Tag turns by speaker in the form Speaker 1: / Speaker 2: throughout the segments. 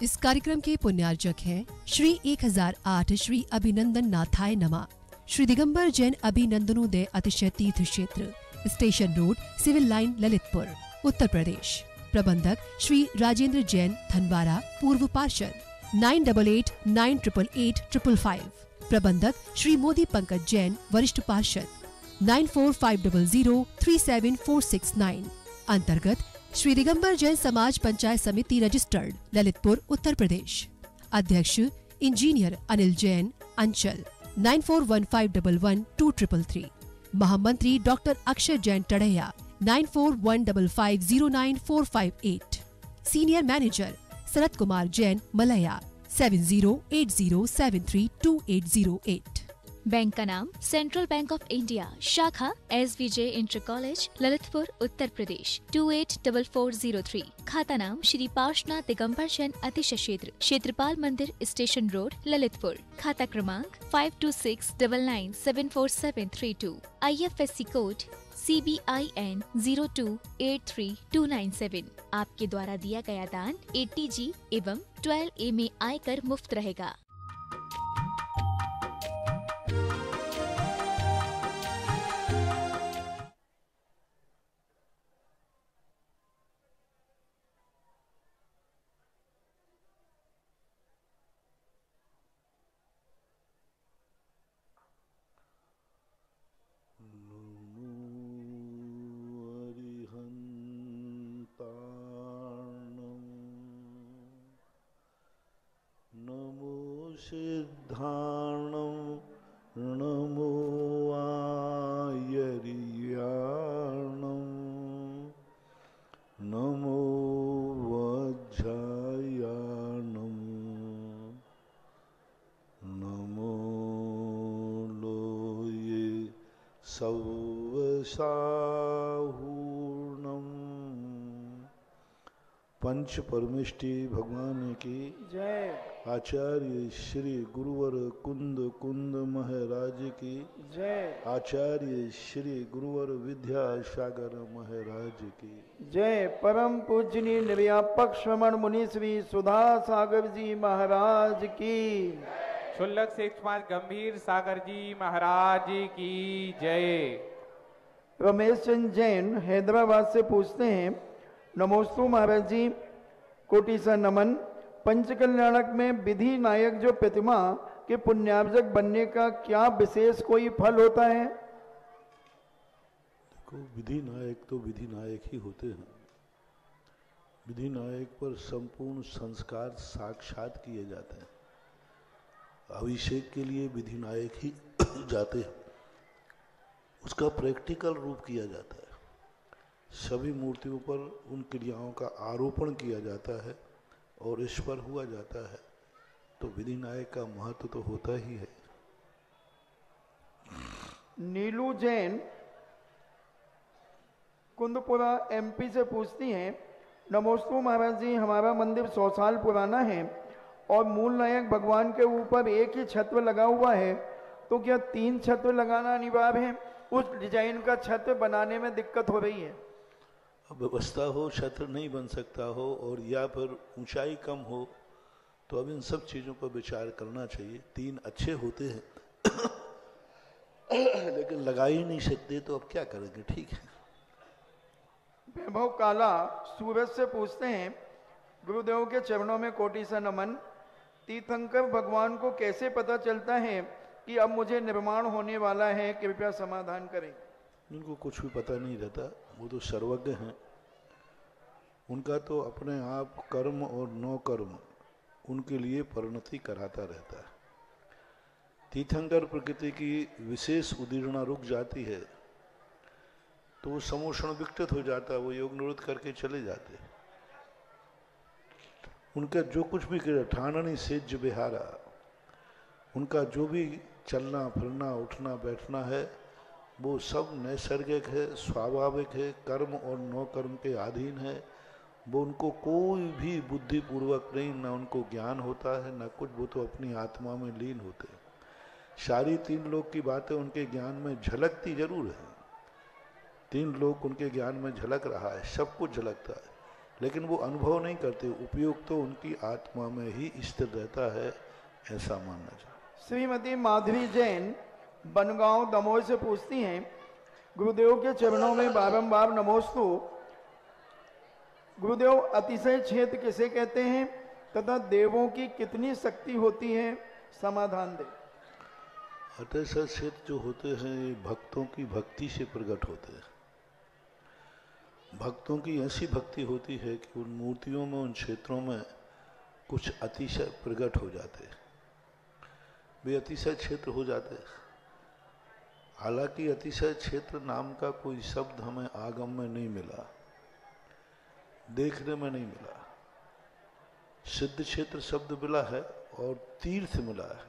Speaker 1: इस कार्यक्रम के पुण्यार्जक हैं श्री 1008 श्री अभिनंदन नाथाय नमा, श्री दिगंबर जैन अभिनंदनोदय अतिशय तीर्थ क्षेत्र, station road, civil line, Lalitpur, Uttar Pradesh. प्रबंधक श्री राजेंद्र जैन धनवारा, पूर्व पार्षद, 9889888555। प्रबंधक श्री मोदी पंकज जैन, वरिष्ठ पार्षद, 9450037469। अंतर्गत श्री दिगंबर जैन समाज पंचायत समिति रजिस्टर्ड, ललितपुर, उत्तर प्रदेश। अध्यक्ष इंजीनियर अनिल जैन, अंचल, 9415112333। महामंत्री doctor Akshay Jain Tadaiya, 9415509458। Senior manager Sharad Kumar Jain, Malaya, 7080732808।
Speaker 2: Bank का नाम सेंट्रल बैंक ऑफ इंडिया, शाखा SVJ inter college, Lalitpur, Uttar Pradesh, 284403। खाता नाम श्री पार्श्वनाथ दिगंबर जैन अतिशय क्षेत्र, क्षेत्रपाल मंदिर, स्टेशन रोड, ललितपुर। खाता क्रमांक 5269974732। IFSC code CBIN 0283297। आपके द्वारा दिया गया दान 80G एवं 12A में आयकर मुफ्त रहेगा।
Speaker 3: सिद्धाणं नमो आयर्याणं नमो वज्रायाणं नमो लोये सवसाहूर्णं। पंच परमेष्टि भगवान की
Speaker 4: जय।
Speaker 3: आचार्य श्री गुरुवर कुंद कुंद महाराज की
Speaker 4: जय।
Speaker 3: आचार्य श्री गुरुवर विद्यासागर महाराज की
Speaker 4: जय। परम पूजनीय निर्व्यापक श्रमण मुनि श्री सुधा सागर जी महाराज की।
Speaker 5: शुल्लक शेषपाल गंभीर सागर जी महाराज की जय।
Speaker 4: रमेश चंद जैन हैदराबाद से पूछते हैं, नमोस्तु महाराज जी, कोटि सा नमन। पंचकल्याणक में विधि नायक जो प्रतिमा के पुण्यार्जक बनने का क्या विशेष कोई फल होता है?
Speaker 3: देखो, विधि नायक तो विधि नायक ही होते हैं। विधि नायक पर संपूर्ण संस्कार साक्षात किए जाते हैं। अभिषेक के लिए विधि नायक ही जाते हैं, उसका प्रैक्टिकल रूप किया जाता है। सभी मूर्तियों पर उन क्रियाओं का आरोपण किया जाता है और इस पर हुआ जाता है, तो विधि नायक का महत्व तो होता ही है।
Speaker 4: नीलू जैन कुंदपुरा MP से पूछती हैं, नमोस्तु महाराज जी, हमारा मंदिर 100 साल पुराना है और मूल नायक भगवान के ऊपर एक ही छत्र लगा हुआ है, तो क्या 3 छत्र लगाना अनिवार्य है? उस डिजाइन का छत्र बनाने में दिक्कत हो रही है।
Speaker 3: अब व्यवस्था हो, छत्र नहीं बन सकता हो और या फिर ऊंचाई कम हो, तो अब इन सब चीज़ों पर विचार करना चाहिए। 3 अच्छे होते हैं लेकिन लगा ही नहीं सकते, तो अब क्या करेंगे। ठीक है।
Speaker 4: वैभव काला सूरज से पूछते हैं, गुरुदेव के चरणों में कोटि सा नमन। तीर्थंकर भगवान को कैसे पता चलता है कि अब मुझे निर्माण होने वाला है, कृपया समाधान करें।
Speaker 3: उनको कुछ भी पता नहीं रहता, वो तो सर्वज्ञ हैं। उनका तो अपने आप कर्म और नौ कर्म उनके लिए परिणति कराता रहता है। तीर्थंकर प्रकृति की विशेष उदीर्णा रुक जाती है तो वो समोषण विकटित हो जाता है, वो योग निरुद्ध करके चले जाते। उनका जो कुछ भी ठाननी सेज विहारा, उनका जो भी चलना फिरना उठना बैठना है वो सब नैसर्गिक है, स्वाभाविक है, कर्म और नौ कर्म के अधीन है। वो उनको कोई भी बुद्धिपूर्वक नहीं, ना उनको ज्ञान होता है ना कुछ, वो तो अपनी आत्मा में लीन होते हैं। सारी 3 लोक की बातें उनके ज्ञान में झलकती जरूर है, 3 लोक उनके ज्ञान में झलक रहा है, सब कुछ झलकता है, लेकिन वो अनुभव नहीं करते, उपयोग तो उनकी आत्मा में ही स्थिर रहता है, ऐसा मानना चाहिए।
Speaker 4: श्रीमती माधवी जैन बनगांव दमोह से पूछती हैं, गुरुदेव के चरणों में बारंबार नमोस्तु। गुरुदेव, अतिशय क्षेत्र किसे कहते हैं तथा देवों की कितनी शक्ति होती है, समाधान दें।
Speaker 3: अतिशय क्षेत्र जो होते हैं ये भक्तों की भक्ति से प्रकट होते हैं। भक्तों की ऐसी भक्ति होती है कि उन मूर्तियों में, उन क्षेत्रों में कुछ अतिशय प्रकट हो जाते हैं, वे अतिशय क्षेत्र हो जाते हैं। हालांकि अतिशय क्षेत्र नाम का कोई शब्द हमें आगम में नहीं मिला, देखने में नहीं मिला। सिद्ध क्षेत्र शब्द मिला है और तीर्थ मिला है,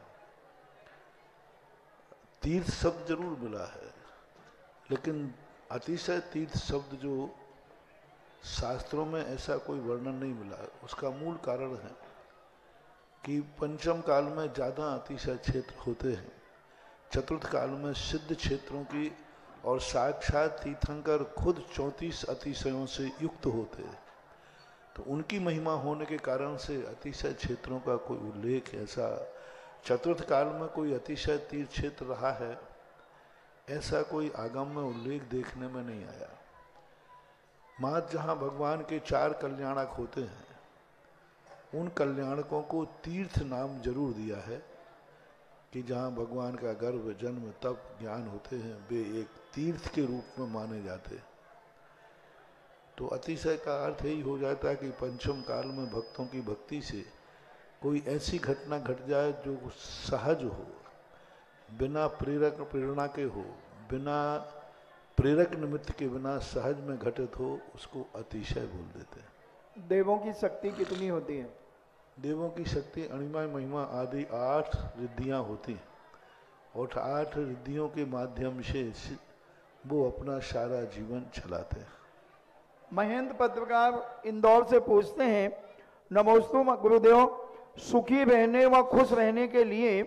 Speaker 3: तीर्थ शब्द जरूर मिला है, लेकिन अतिशय तीर्थ शब्द जो शास्त्रों में ऐसा कोई वर्णन नहीं मिला है। उसका मूल कारण है कि पंचम काल में ज्यादा अतिशय क्षेत्र होते हैं, चतुर्थ काल में सिद्ध क्षेत्रों की और साक्षात तीर्थंकर खुद 34 अतिशयों से युक्त होते हैं। तो उनकी महिमा होने के कारण से अतिशय क्षेत्रों का कोई उल्लेख ऐसा चतुर्थ काल में कोई अतिशय तीर्थ क्षेत्र रहा है, ऐसा कोई आगम में उल्लेख देखने में नहीं आया। मात्र जहाँ भगवान के 4 कल्याणक होते हैं, उन कल्याणकों को तीर्थ नाम जरूर दिया है कि जहाँ भगवान का गर्भ, जन्म, तप, ज्ञान होते हैं, वे एक तीर्थ के रूप में माने जाते हैं। तो अतिशय का अर्थ यही हो जाता है कि पंचम काल में भक्तों की भक्ति से कोई ऐसी घटना घट जाए जो सहज हो, बिना प्रेरक प्रेरणा के हो, बिना प्रेरक निमित्त के बिना सहज में घटित हो, उसको अतिशय बोल देते हैं।
Speaker 4: देवों की शक्ति कितनी होती है?
Speaker 3: देवों की शक्ति अणिमा, महिमा आदि 8 रिद्धियां होती हैं और 8 रिद्धियों के माध्यम से वो अपना सारा जीवन चलाते हैं।
Speaker 4: महेंद्र पत्रकार इंदौर से पूछते हैं, नमोस्तु गुरुदेव, सुखी रहने व खुश रहने के लिए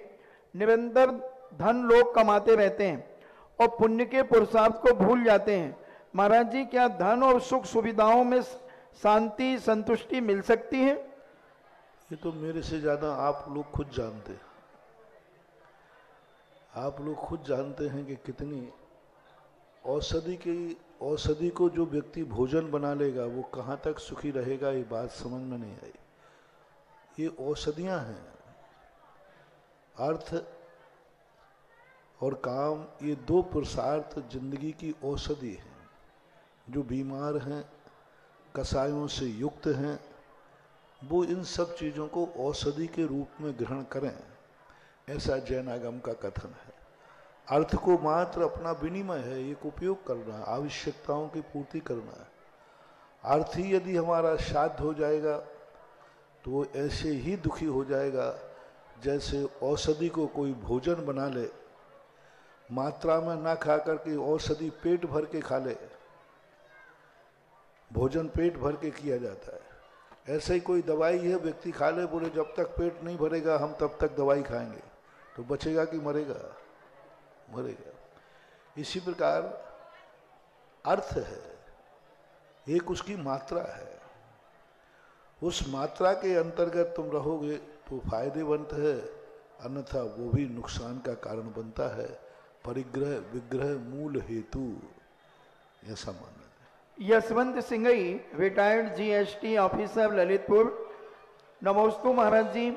Speaker 4: निरंतर धन लोग कमाते रहते हैं और पुण्य के पुरुषार्थ को भूल जाते हैं। महाराज जी, क्या धन और सुख सुविधाओं में शांति, संतुष्टि मिल सकती है?
Speaker 3: ये तो मेरे से ज्यादा आप लोग खुद जानते हैं। आप लोग खुद जानते हैं कि कितनी औषधि को जो व्यक्ति भोजन बना लेगा वो कहाँ तक सुखी रहेगा, ये बात समझ में नहीं आई। ये औषधियां हैं, अर्थ और काम, ये 2 पुरुषार्थ जिंदगी की औषधि हैं। जो बीमार हैं, कसायों से युक्त हैं, वो इन सब चीजों को औषधि के रूप में ग्रहण करें, ऐसा जैनागम का कथन है। अर्थ को मात्र अपना विनिमय है, एक उपयोग करना है, आवश्यकताओं की पूर्ति करना है। अर्थ ही यदि हमारा साध्य हो जाएगा तो वो ऐसे ही दुखी हो जाएगा जैसे औषधि को कोई भोजन बना ले, मात्रा में ना खा करके औषधि पेट भर के खा ले। भोजन पेट भर के किया जाता है, ऐसे ही कोई दवाई है, व्यक्ति खा ले, बोले जब तक पेट नहीं भरेगा हम तब तक दवाई खाएंगे, तो बचेगा कि मरेगा? मरेगा। इसी प्रकार अर्थ है, एक उसकी मात्रा है, उस मात्रा के अंतर्गत तुम रहोगे तो फायदेमंद है, अन्यथा वो भी नुकसान का कारण बनता है। परिग्रह विग्रह मूल हेतु, ऐसा मानना है।
Speaker 4: Yashwant Singhai, retired GST officer, Lalitpur. नमोस्तु महाराज जी,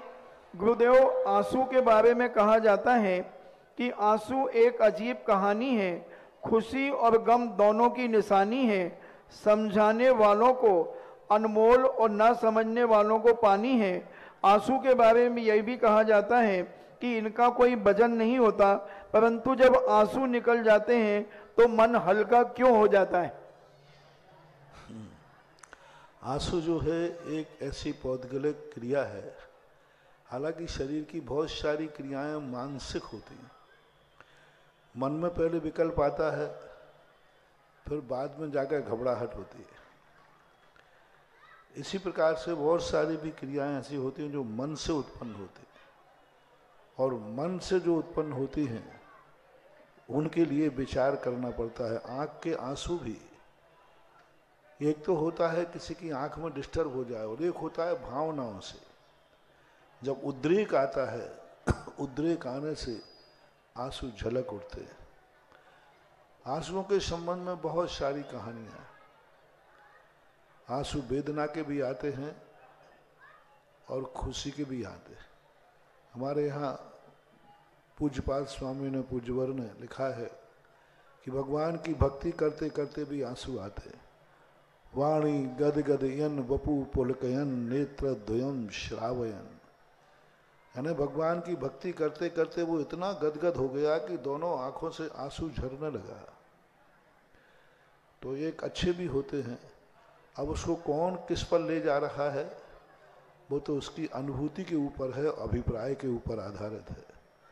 Speaker 4: गुरुदेव, आंसू के बारे में कहा जाता है कि आंसू एक अजीब कहानी है, खुशी और गम दोनों की निशानी है, समझाने वालों को अनमोल और न समझने वालों को पानी है। आंसू के बारे में यह भी कहा जाता है कि इनका कोई वजन नहीं होता, परंतु जब आंसू निकल जाते हैं तो मन हल्का क्यों हो जाता है?
Speaker 3: आंसू जो है एक ऐसी पौद्गलिक क्रिया है, हालांकि शरीर की बहुत सारी क्रियाएं मानसिक होती हैं। मन में पहले विकल्प आता है, फिर बाद में जाकर घबराहट होती है। इसी प्रकार से बहुत सारी भी क्रियाएं ऐसी होती हैं जो मन से उत्पन्न होती हैं, और मन से जो उत्पन्न होती हैं उनके लिए विचार करना पड़ता है। आंख के आंसू भी एक तो होता है किसी की आंख में डिस्टर्ब हो जाए, और एक होता है भावनाओं से। जब उद्रेक आता है, उद्रेक आने से आंसू झलक उठते हैं। आंसुओं के संबंध में बहुत सारी कहानियां हैं। आंसू वेदना के भी आते हैं और खुशी के भी आते हैं। हमारे यहाँ पूज्यपाद स्वामी ने, पूज्यवर ने लिखा है कि भगवान की भक्ति करते करते भी आंसू आते हैं। वाणी गदगदयन वपु पुलकयन नेत्र द्वयम श्रावयन, यानी भगवान की भक्ति करते करते वो इतना गदगद हो गया कि दोनों आंखों से आंसू झरने लगा। तो एक अच्छे भी होते हैं। अब उसको कौन किस पर ले जा रहा है वो तो उसकी अनुभूति के ऊपर है, अभिप्राय के ऊपर आधारित है।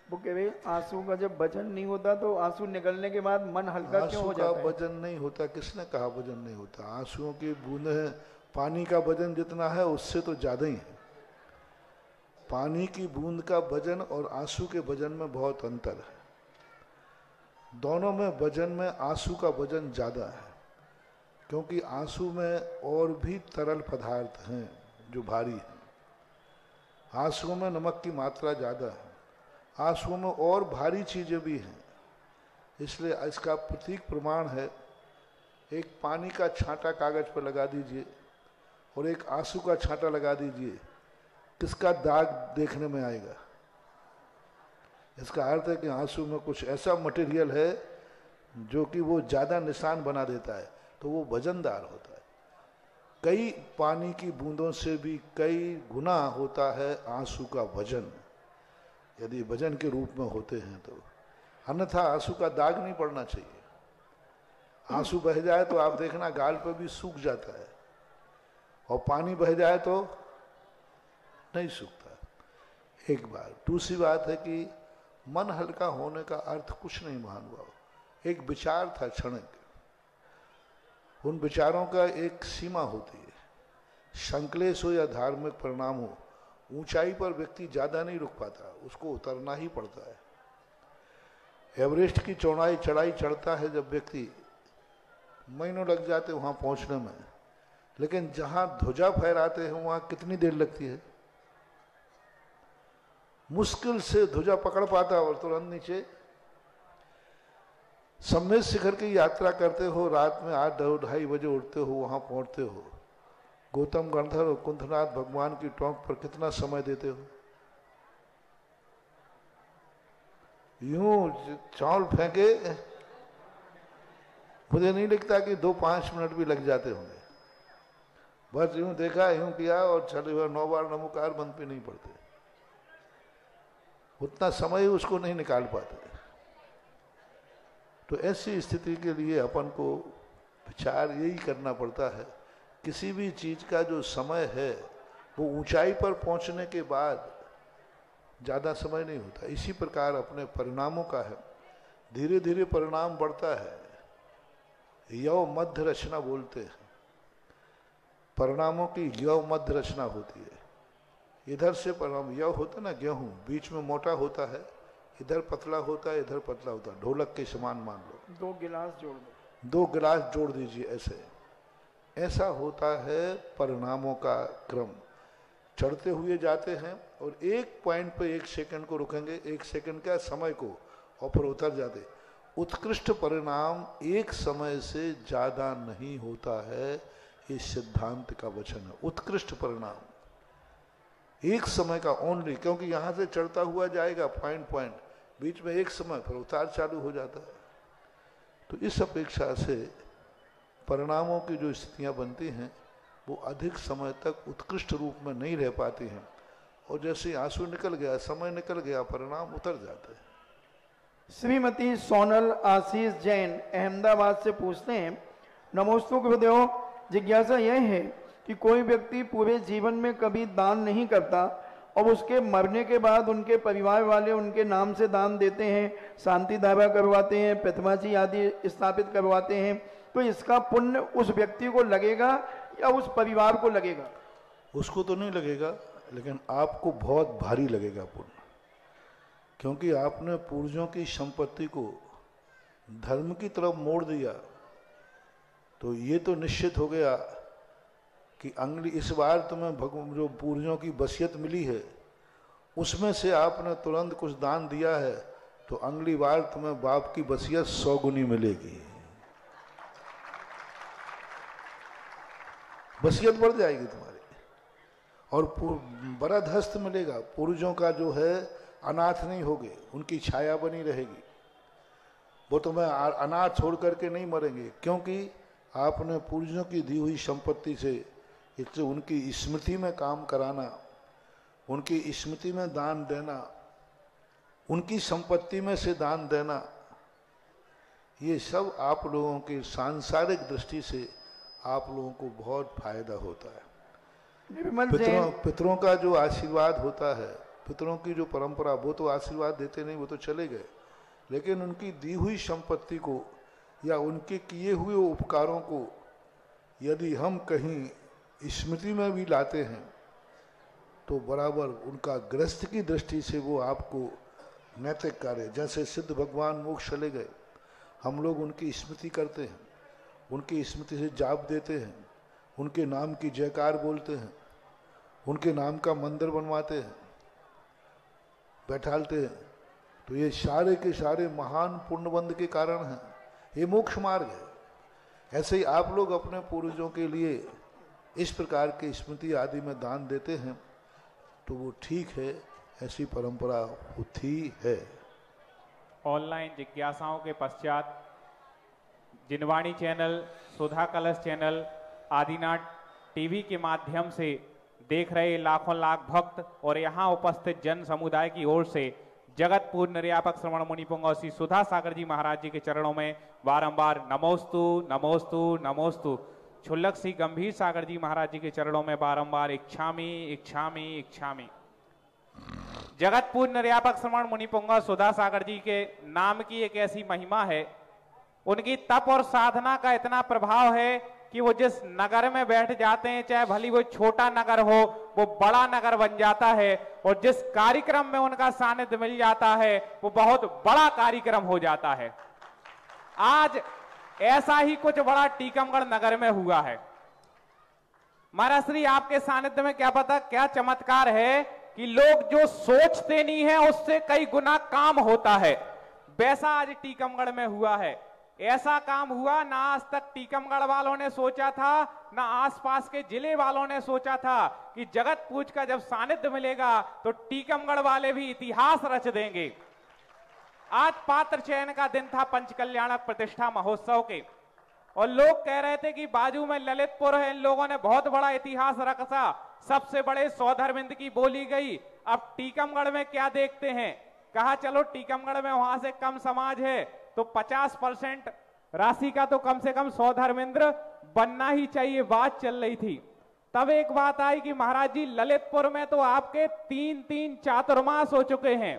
Speaker 4: वो कह रहे आंसू का जब वजन नहीं होता तो आंसू निकलने के बाद मन हल्का क्यों हो जाता है?
Speaker 3: आंसू का वजन नहीं होता, किसने कहा वजन नहीं होता? आंसुओं की बूंदें पानी का वजन जितना है उससे तो ज्यादा ही है। पानी की बूंद का वजन और आंसू के वजन में बहुत अंतर है। दोनों में वजन में आंसू का वजन ज्यादा है, क्योंकि आंसू में और भी तरल पदार्थ हैं जो भारी हैं। आंसुओं में नमक की मात्रा ज्यादा है, आंसुओं में और भारी चीजें भी हैं। इसलिए इसका प्रतीक प्रमाण है, एक पानी का छांटा कागज पर लगा दीजिए और एक आंसू का छांटा लगा दीजिए, किसका दाग देखने में आएगा? इसका अर्थ है कि आंसू में कुछ ऐसा मटेरियल है जो कि वो ज्यादा निशान बना देता है, तो वो वजनदार होता है। कई पानी की बूंदों से भी कई गुना होता है आंसू का वजन, यदि वजन के रूप में होते हैं तो। अन्यथा आंसू का दाग नहीं पड़ना चाहिए। आंसू बह जाए तो आप देखना गाल पर भी सूख जाता है, और पानी बह जाए तो नहीं सूखता। एक बार दूसरी बात है कि मन हल्का होने का अर्थ कुछ नहीं महानुभाव। एक विचार था क्षणिक, उन विचारों का एक सीमा होती है। संक्लेश हो या धार्मिक परिणाम हो, ऊंचाई पर व्यक्ति ज्यादा नहीं रुक पाता, उसको उतरना ही पड़ता है। एवरेस्ट की चढ़ाई चढ़ता है जब व्यक्ति, महीनों लग जाते वहां पहुंचने में, लेकिन जहां ध्वजा फहराते हैं वहां कितनी देर लगती है? मुश्किल से ध्वजा पकड़ पाता और तुरंत नीचे। सम्मेद शिखर की यात्रा करते हो, रात में 8-2:30 बजे उठते हो, वहां पहुंचते हो। गौतम गंधर और कुंथनाथ भगवान की टोंक पर कितना समय देते हो? यूं चावल फेंके, मुझे नहीं लगता कि 2-5 मिनट भी लग जाते होंगे। बस यूं देखा, यूं किया और चले हुए 9 बार नमोकार बंद पे नहीं पड़ते। उतना समय उसको नहीं निकाल पाते। तो ऐसी स्थिति के लिए अपन को विचार यही करना पड़ता है, किसी भी चीज का जो समय है वो ऊंचाई पर पहुंचने के बाद ज्यादा समय नहीं होता। इसी प्रकार अपने परिणामों का है, धीरे धीरे परिणाम बढ़ता है। यव मध्य रचना बोलते हैं, परिणामों की यव मध्य रचना होती है। इधर से परिणाम, यव होता ना गेहूं, बीच में मोटा होता है, इधर पतला होता है, इधर पतला होता है, ढोलक के समान मान लो।
Speaker 4: 2 गिलास जोड़ दो,
Speaker 3: 2 गिलास जोड़ दीजिए, ऐसा होता है परिणामों का क्रम। चढ़ते हुए जाते हैं और एक पॉइंट पे 1 सेकंड को रुकेंगे, 1 सेकंड का समय को, और फिर उतर जाते। उत्कृष्ट परिणाम एक समय से ज्यादा नहीं होता है, इस सिद्धांत का वचन है। उत्कृष्ट परिणाम एक समय का ओनली, क्योंकि यहां से चढ़ता हुआ जाएगा पॉइंट, बीच में एक समय फिर उतार चालू हो जाता है। तो इस अपेक्षा से परिणामों की जो स्थितियां बनती हैं वो अधिक समय तक उत्कृष्ट रूप में नहीं रह पाती हैं, और जैसे आंसू निकल गया, समय निकल गया, परिणाम उतर जाते हैं।
Speaker 4: श्रीमती सोनल आशीष जैन अहमदाबाद से पूछते हैं, नमोस्तु गुरुदेव, जिज्ञासा यह है कि कोई व्यक्ति पूरे जीवन में कभी दान नहीं करता और उसके मरने के बाद उनके परिवार वाले उनके नाम से दान देते हैं, शांति धारा करवाते हैं, प्रतिमाची आदि स्थापित करवाते हैं, तो इसका पुण्य उस व्यक्ति को लगेगा या उस परिवार को लगेगा?
Speaker 3: उसको तो नहीं लगेगा, लेकिन आपको बहुत भारी लगेगा पुण्य, क्योंकि आपने पूर्वजों की संपत्ति को धर्म की तरफ मोड़ दिया। तो ये तो निश्चित हो गया कि अगली इस बार तुम्हें जो पूर्वजों की वसीयत मिली है उसमें से आपने तुरंत कुछ दान दिया है, तो अगली बार तुम्हें बाप की वसीयत 100 गुनी मिलेगी, वसीयत बढ़ जाएगी तुम्हारी, और बड़ा धस्त मिलेगा। पूर्वजों का जो है अनाथ नहीं होगे, उनकी छाया बनी रहेगी, वो तुम्हें अनाथ छोड़ करके नहीं मरेंगे, क्योंकि आपने पूर्वजों की दी हुई संपत्ति से इससे उनकी स्मृति में काम कराना, उनकी स्मृति में दान देना, उनकी संपत्ति में से दान देना, ये सब आप लोगों की सांसारिक दृष्टि से आप लोगों को बहुत फायदा होता है। पितरों का जो आशीर्वाद होता है, पितरों की जो परंपरा, वो तो आशीर्वाद देते नहीं, वो तो चले गए, लेकिन उनकी दी हुई संपत्ति को या उनके किए हुए उपकारों को यदि हम कहीं स्मृति में भी लाते हैं तो बराबर उनका गृहस्थ की दृष्टि से वो आपको नैतिक कार्य, जैसे सिद्ध भगवान मोक्ष चले गए, हम लोग उनकी स्मृति करते हैं, उनकी स्मृति से जाप देते हैं, उनके नाम की जयकार बोलते हैं, उनके नाम का मंदिर बनवाते हैं, बैठालते हैं, तो ये सारे के सारे महान पुण्यबंध के कारण हैं, ये मोक्ष मार्ग है। ऐसे ही आप लोग अपने पूर्वजों के लिए इस प्रकार के स्मृति आदि में दान देते हैं तो वो ठीक है, ऐसी परंपरा होती है।
Speaker 5: ऑनलाइन जिज्ञासाओं के पश्चात जिनवाणी चैनल, सुधा कलश चैनल, आदिनाथ टीवी के माध्यम से देख रहे लाखों लाख भक्त और यहाँ उपस्थित जन समुदाय की ओर से जगतपुर निर्यापक श्रवण मुनि पुंगव श्री सुधा सागर जी महाराज जी के चरणों में बारंबार नमोस्तु नमोस्तु नमोस्तु। छुल्लक श्री गंभीर सागर जी महाराज जी के चरणों में बारंबार इच्छामी इच्छामी इच्छामी। जगतपुर निर्यापक श्रवण मुनि पुंगव सुधा सागर जी के नाम की एक ऐसी महिमा है, उनकी तप और साधना का इतना प्रभाव है कि वो जिस नगर में बैठ जाते हैं, चाहे भली वो छोटा नगर हो, वो बड़ा नगर बन जाता है, और जिस कार्यक्रम में उनका सानिध्य मिल जाता है वो बहुत बड़ा कार्यक्रम हो जाता है। आज ऐसा ही कुछ बड़ा टीकमगढ़ नगर में हुआ है। महाराज श्री आपके सानिध्य में क्या पता क्या चमत्कार है कि लोग जो सोचते नहीं है उससे कई गुना काम होता है, वैसा आज टीकमगढ़ में हुआ है। ऐसा काम हुआ ना आज तक टीकमगढ़ वालों ने सोचा था, ना आसपास के जिले वालों ने सोचा था कि जगतपुर का जब सानिध्य मिलेगा तो टीकमगढ़ वाले भी इतिहास रच देंगे। आज पात्र चयन का दिन था पंचकल्याणक प्रतिष्ठा महोत्सव के, और लोग कह रहे थे कि बाजू में ललितपुर है, इन लोगों ने बहुत बड़ा इतिहास रखा, सबसे बड़े सौधर्मिंद की बोली गई। अब टीकमगढ़ में क्या देखते हैं, कहा चलो टीकमगढ़ में वहां से कम समाज है तो 50% राशि का तो कम से कम सौधर्मेंद्र बनना ही चाहिए, बात चल रही थी। तब एक बात आई कि महाराज जी ललितपुर में तो आपके 3 चातुर्मास हो चुके हैं,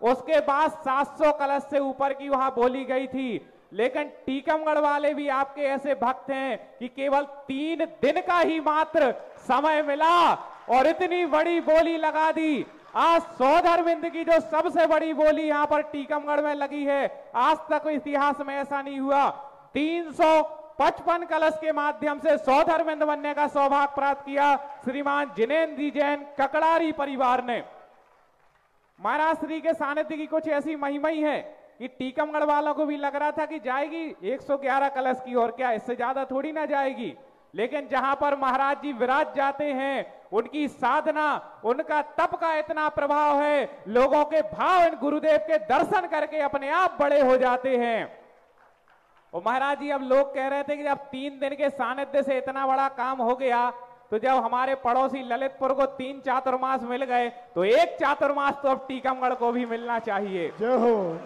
Speaker 5: उसके बाद 700 कलश से ऊपर की वहां बोली गई थी, लेकिन टीकमगढ़ वाले भी आपके ऐसे भक्त हैं कि केवल 3 दिन का ही मात्र समय मिला और इतनी बड़ी बोली लगा दी। आज सौधर्मिंद की जो सबसे बड़ी बोली यहाँ पर टीकमगढ़ में लगी है, आज तक इतिहास में ऐसा नहीं हुआ। 355 कलश के माध्यम से सौधर्मिंद बनने का सौभाग्य प्राप्त किया श्रीमान जिनेन्द्र जी जैन ककड़ारी परिवार ने। महाराज श्री के सानिध्य की कुछ ऐसी महिमा ही है कि टीकमगढ़ वालों को भी लग रहा था कि जाएगी 111 कलश की, और क्या इससे ज्यादा थोड़ी ना जाएगी, लेकिन जहां पर महाराज जी विराज जाते हैं, उनकी साधना, उनका तप का इतना प्रभाव है, लोगों के भाव इन गुरुदेव के दर्शन करके अपने आप बड़े हो जाते हैं। और महाराज जी अब लोग कह रहे थे कि जब 3 दिन के सानिध्य से इतना बड़ा काम हो गया, तो जब हमारे पड़ोसी ललितपुर को 3 चातुर्मास मिल गए तो 1 चातुर्मास तो अब टीकमगढ़ को भी मिलना चाहिए। जय हो।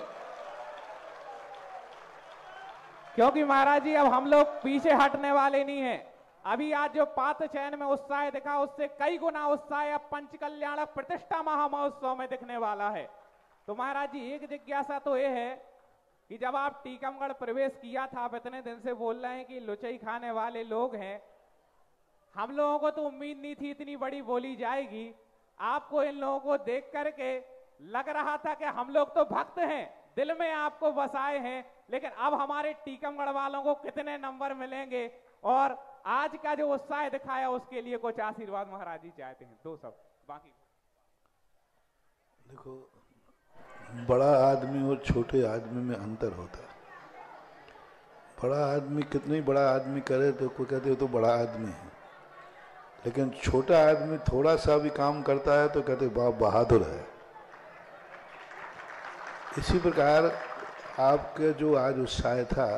Speaker 5: क्योंकि महाराज जी अब हम लोग पीछे हटने वाले नहीं हैं। अभी आज जो पात्र चयन में उत्साह दिखा, उससे कई गुना उत्साह अब पंचकल्याणक प्रतिष्ठा महामहोत्सव में दिखने वाला है। तो महाराज जी एक जिज्ञासा तो ये है कि जब आप टीकमगढ़ प्रवेश किया था, आप इतने दिन से बोल रहे हैं कि लुचई खाने वाले लोग हैं, हम लोगों को तो उम्मीद नहीं थी इतनी बड़ी बोली जाएगी। आपको इन लोगों को देख करके लग रहा था कि हम लोग तो भक्त हैं, दिल में आपको बसाए हैं, लेकिन अब हमारे टीकमगढ़ वालों को कितने नंबर मिलेंगे और आज का जो उत्साह दिखाया उसके लिए कुछ आशीर्वाद महाराज जी चाहते हैं। दो सब बाकी
Speaker 3: देखो, बड़ा आदमी और छोटे आदमी में अंतर होता है। बड़ा आदमी कितनी बड़ा आदमी करे तो कोई कहते हो तो बड़ा आदमी है, लेकिन छोटा आदमी थोड़ा सा भी काम करता है तो कहते बाप बहादुर है। इसी प्रकार आपके जो आज उत्साह था,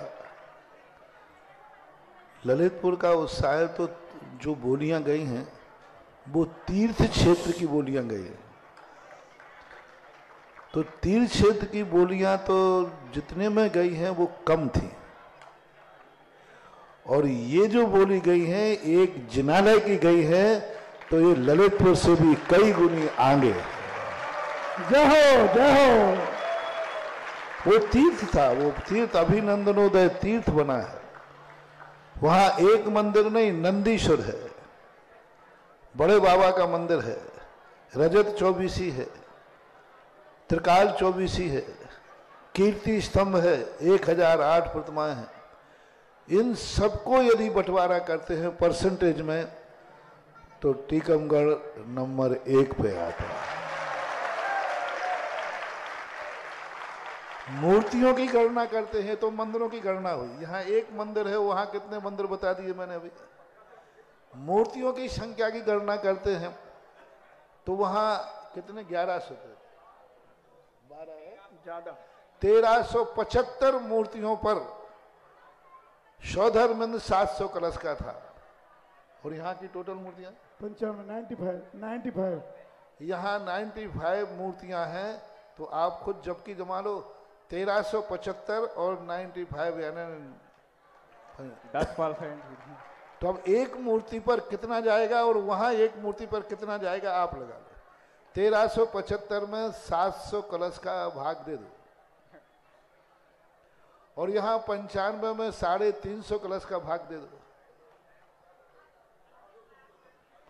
Speaker 3: ललितपुर का उत्साह, तो जो बोलियां गई हैं वो तीर्थ क्षेत्र की बोलियां गई हैं। तो तीर्थ क्षेत्र की बोलियां तो जितने में गई हैं वो कम थी, और ये जो बोली गई है एक जिनालय की गई है, तो ये ललितपुर से भी कई गुनी आगे। जय हो जय हो। वो तीर्थ था, वो तीर्थ अभिनंदनोदय तीर्थ बना है। वहां एक मंदिर नहीं, नंदीश्वर है, बड़े बाबा का मंदिर है, रजत चौबीसी है, त्रिकाल चौबीसी है, कीर्ति स्तंभ है, 1008 प्रतिमाएं हैं। इन सबको यदि बंटवारा करते हैं परसेंटेज में तो टीकमगढ़ नंबर 1 पे आता है। मूर्तियों की गणना करते हैं तो मंदिरों की गणना हुई। यहाँ एक मंदिर है, वहां कितने मंदिर बता दिए मैंने अभी। मूर्तियों की संख्या की गणना करते हैं तो वहां कितने, 1100 थे, 12 है ज्यादा, 1375 मूर्तियों पर सौधर्मिंद 700 कलश का था। और यहाँ की टोटल मूर्तियां
Speaker 4: 95
Speaker 3: यहाँ 95 मूर्तियां हैं। तो आप खुद जबकि जमा लो, 1375 और 95 यानी
Speaker 5: 10%।
Speaker 3: तो अब एक मूर्ति पर कितना जाएगा और वहां एक मूर्ति पर कितना जाएगा आप लगा लो। 1375 में 700 कलश का भाग दे दो, और यहाँ 95 में 350 कलश का भाग दे दो।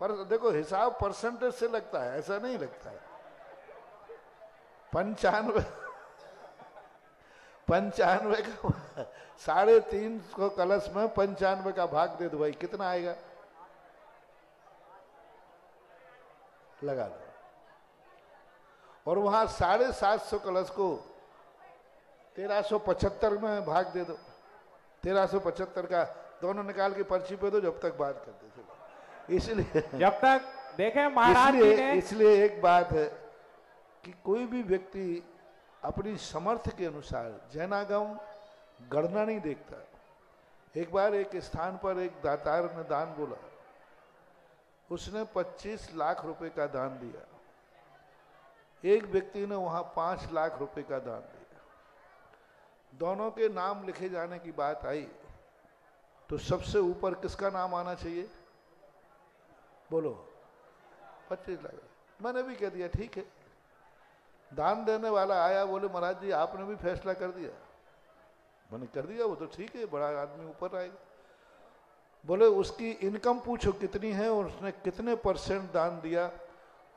Speaker 3: पर देखो हिसाब परसेंटेज से लगता है, ऐसा नहीं लगता है। 95 का 350 कलश में 95 का भाग दे दो भाई, कितना आएगा लगा लो। और वहां 750 कलश को 1375 में भाग दे दो। 1375 का दोनों निकाल के पर्ची पे दो, जब तक बात करते चलो। इसलिए
Speaker 5: जब तक देखें महाराज जी ने,
Speaker 3: इसलिए एक बात है कि कोई भी व्यक्ति अपनी समर्थ के अनुसार जैनागम गणना नहीं देखता। एक बार एक स्थान पर एक दातार ने दान बोला, उसने 25 लाख रुपए का दान दिया। एक व्यक्ति ने वहां 5 लाख रुपए का दान दिया। दोनों के नाम लिखे जाने की बात आई तो सबसे ऊपर किसका नाम आना चाहिए, बोलो? 25 लाख। मैंने भी कह दिया ठीक है। दान देने वाला आया, बोले महाराज जी आपने भी फैसला कर दिया। मैंने कर दिया, वो तो ठीक है, बड़ा आदमी ऊपर आएगा। बोले उसकी इनकम पूछो कितनी है और उसने कितने % दान दिया,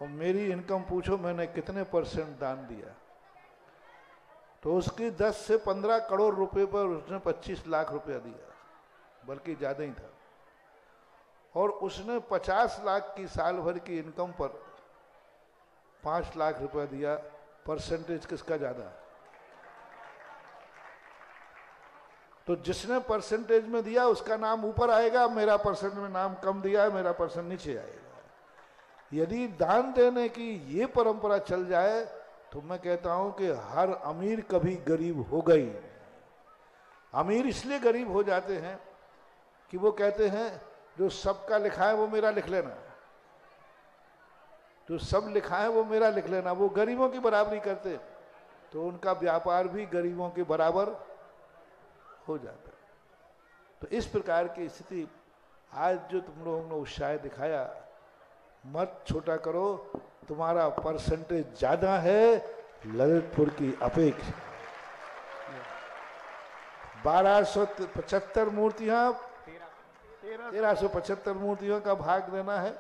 Speaker 3: और मेरी इनकम पूछो मैंने कितने % दान दिया। तो उसकी 10 से 15 करोड़ रुपए पर उसने 25 लाख रुपया दिया, बल्कि ज्यादा ही था। और उसने 50 लाख की साल भर की इनकम पर 5 लाख रुपया दिया। परसेंटेज किसका ज्यादा? तो जिसने परसेंटेज में दिया उसका नाम ऊपर आएगा, मेरा परसेंट में नाम कम दिया है, मेरा परसेंट नीचे आएगा। यदि दान देने की ये परंपरा चल जाए तो मैं कहता हूं कि हर अमीर कभी गरीब होगा ही। अमीर इसलिए गरीब हो जाते हैं कि वो कहते हैं जो सबका लिखा है वो मेरा लिख लेना, जो सब लिखा है वो मेरा लिख लेना। वो गरीबों की बराबरी करते तो उनका व्यापार भी गरीबों के बराबर हो जाता। तो इस प्रकार की स्थिति आज जो तुम लोगों ने उत्साह दिखाया, मत छोटा करो, तुम्हारा परसेंटेज ज्यादा है ललितपुर की अपेक्षा। 1275 मूर्तियां, 1375 मूर्तियों का भाग देना है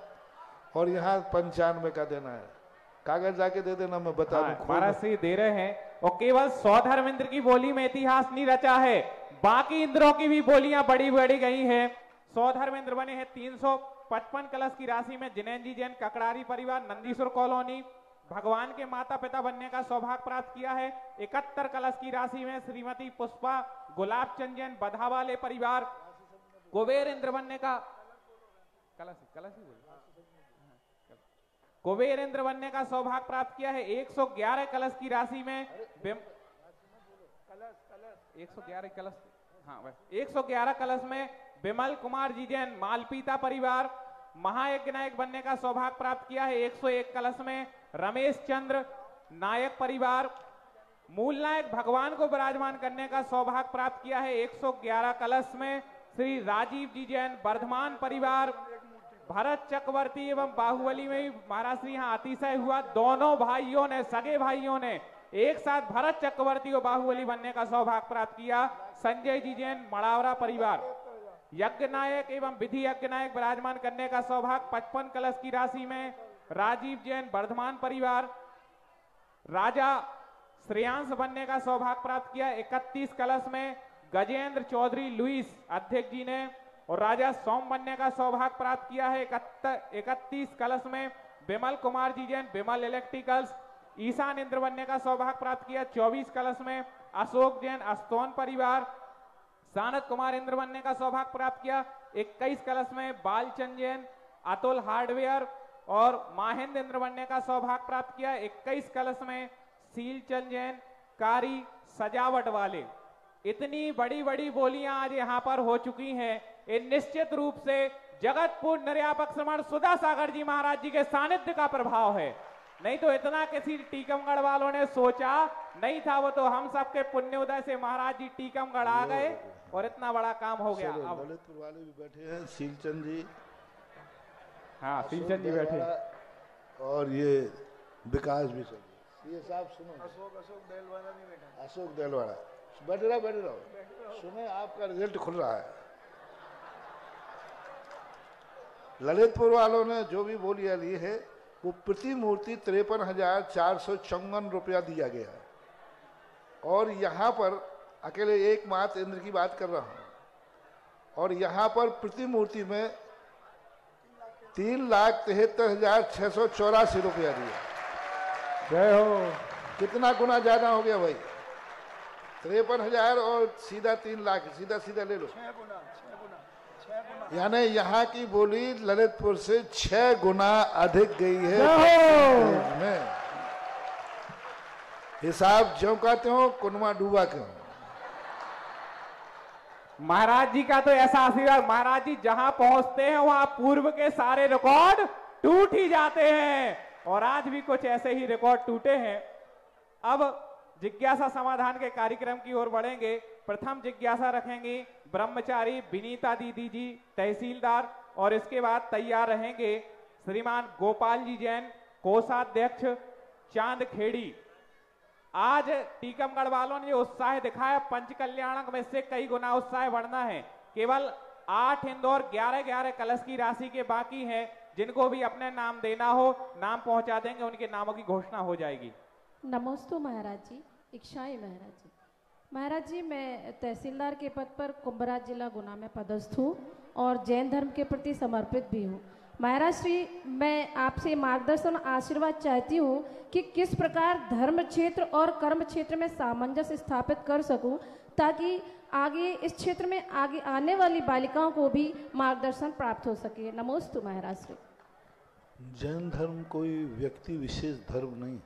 Speaker 3: और यहाँ 95 का देना है। कागज जाके दे देना, मैं बता दूं।
Speaker 5: महाराज श्री दे रहे हैं। और केवल सौधर्म इंद्र की बोली में इतिहास नहीं रचा है, बाकी इंद्रों की भी बोलियां बड़ी बड़ी गई हैं। सौधर्म इंद्र बने हैं 355 कलश की राशि में जिनेन जी जैन ककड़ारी परिवार नंदीश्वर कॉलोनी। भगवान के माता पिता बनने का सौभाग्य प्राप्त किया है 71 कलश की राशि में श्रीमती पुष्पा गुलाब चंद जैन बधावाले परिवार। कुबेर इंद्र बनने का कुबेर इंद्र बनने का सौभाग्य प्राप्त किया है 111 कलश की राशि में 111 कलश, हाँ 111 कलश में विमल कुमार जी जैन मालपीता परिवार। महायज्ञ नायक बनने का सौभाग्य प्राप्त किया है 101 कलश में रमेश चंद्र नायक परिवार। मूल नायक भगवान को विराजमान करने का सौभाग्य प्राप्त किया है 111 कलश में श्री राजीव जी जैन वर्धमान परिवार। भरत चक्रवर्ती एवं बाहुबली में भी महाराज श्री यहाँ अतिशय हुआ, दोनों भाइयों ने, सगे भाइयों ने एक साथ भरत चक्रवर्ती और बाहुबली बनने का सौभाग्य प्राप्त किया। संजय जी जैन मड़ावरा परिवार। यज्ञ नायक एवं विधि यज्ञ नायक विराजमान करने का सौभाग्य 55 कलश की राशि में राजीव जैन वर्धमान परिवार। राजा श्रेयांश बनने का सौभाग्य प्राप्त किया 31 कलश में गजेंद्र चौधरी लुइस अध्यक्ष जी ने। और राजा सोम बनने का सौभाग्य प्राप्त किया है 31 कलश में विमल कुमार जी जैन विमल इलेक्ट्रिकल्स। ईशान इंद्र बनने का सौभाग्य प्राप्त किया 24 कलश में अशोक जैन अस्तोन परिवार। सानत कुमार इंद्र बनने का सौभाग्य प्राप्त किया 21 कलश में बालचंद जैन अतुल हार्डवेयर। और माहेंद्र इंद्र बनने का सौभाग्य प्राप्त किया 21 कलश में सीलचंद जैन कारी सजावट वाले। इतनी बड़ी बड़ी बोलियां आज यहाँ पर हो चुकी हैं, ये निश्चित रूप से जगतपुर निर्यापक श्रमण सुधा सागर जी महाराज जी के सानिध्य का प्रभाव है। नहीं तो इतना किसी टीकमगढ़ वालों ने सोचा नहीं था, वो तो हम सबके पुण्योदय से महाराज जी टीकमगढ़ आ गए और इतना बड़ा काम हो गया। अब
Speaker 3: ललितपुर वाले भी बैठे हैं, सीलचंद जी,
Speaker 5: हाँ सीलचंद जी बैठे,
Speaker 3: और ये विकास भी सब। ये साहब सुनो, अशोक देलवाड़ा नहीं बैठा, अशोक देलवाड़ा बैठे रहो, सुने आपका रिजल्ट खुल रहा है। ललितपुर वालों ने जो भी बोलियां ली है वो प्रति मूर्ति 53,454 रुपया दिया गया है। और यहाँ पर अकेले एकमात्र इंद्र की बात कर रहा हूँ, और यहाँ पर प्रति मूर्ति में 3,73,684 रुपया दिया।
Speaker 5: जय हो।
Speaker 3: कितना गुना ज्यादा हो गया भाई, 53,000 और सीधा 3 लाख, सीधा सीधा ले लो। यानी यहाँ की बोली ललितपुर से 6 गुना अधिक गई है में। हिसाब ज्यों का त्यों, कुनवा डूबा क्यों।
Speaker 5: महाराज जी का तो ऐसा आशीर्वाद, महाराज जी जहां पहुंचते हैं वहां पूर्व के सारे रिकॉर्ड टूट ही जाते हैं, और आज भी कुछ ऐसे ही रिकॉर्ड टूटे हैं। अब जिज्ञासा समाधान के कार्यक्रम की ओर बढ़ेंगे। प्रथम जिज्ञासा रखेंगे ब्रह्मचारी विनीता दीदी जी तहसीलदार, और इसके बाद तैयार रहेंगे श्रीमान गोपाल जी जैन कोषाध्यक्ष चांद खेड़ी। आज टीकमगढ़ वालों ने जो उत्साह दिखाया, पंच कल्याणक में से कई गुना उत्साह बढ़ना है। केवल 8 इंदौर 11 कलश की राशि के बाकी हैं, जिनको भी अपने नाम देना हो नाम पहुंचा देंगे, उनके नामों की घोषणा हो जाएगी।
Speaker 6: नमोस्तु महाराज जी, इच्छाई महाराज जी। महाराज जी, मैं तहसीलदार के पद पर कुंभराज जिला गुना में पदस्थ हूँ और जैन धर्म के प्रति समर्पित भी हूँ। महाराज श्री, मैं आपसे मार्गदर्शन आशीर्वाद चाहती हूँ कि किस प्रकार धर्म क्षेत्र और कर्म क्षेत्र में सामंजस्य स्थापित कर सकूँ, ताकि आगे इस क्षेत्र में आगे आने वाली बालिकाओं को भी मार्गदर्शन प्राप्त हो सके। नमोस्तु महाराज श्री।
Speaker 3: जैन धर्म कोई व्यक्ति विशेष धर्म नहीं,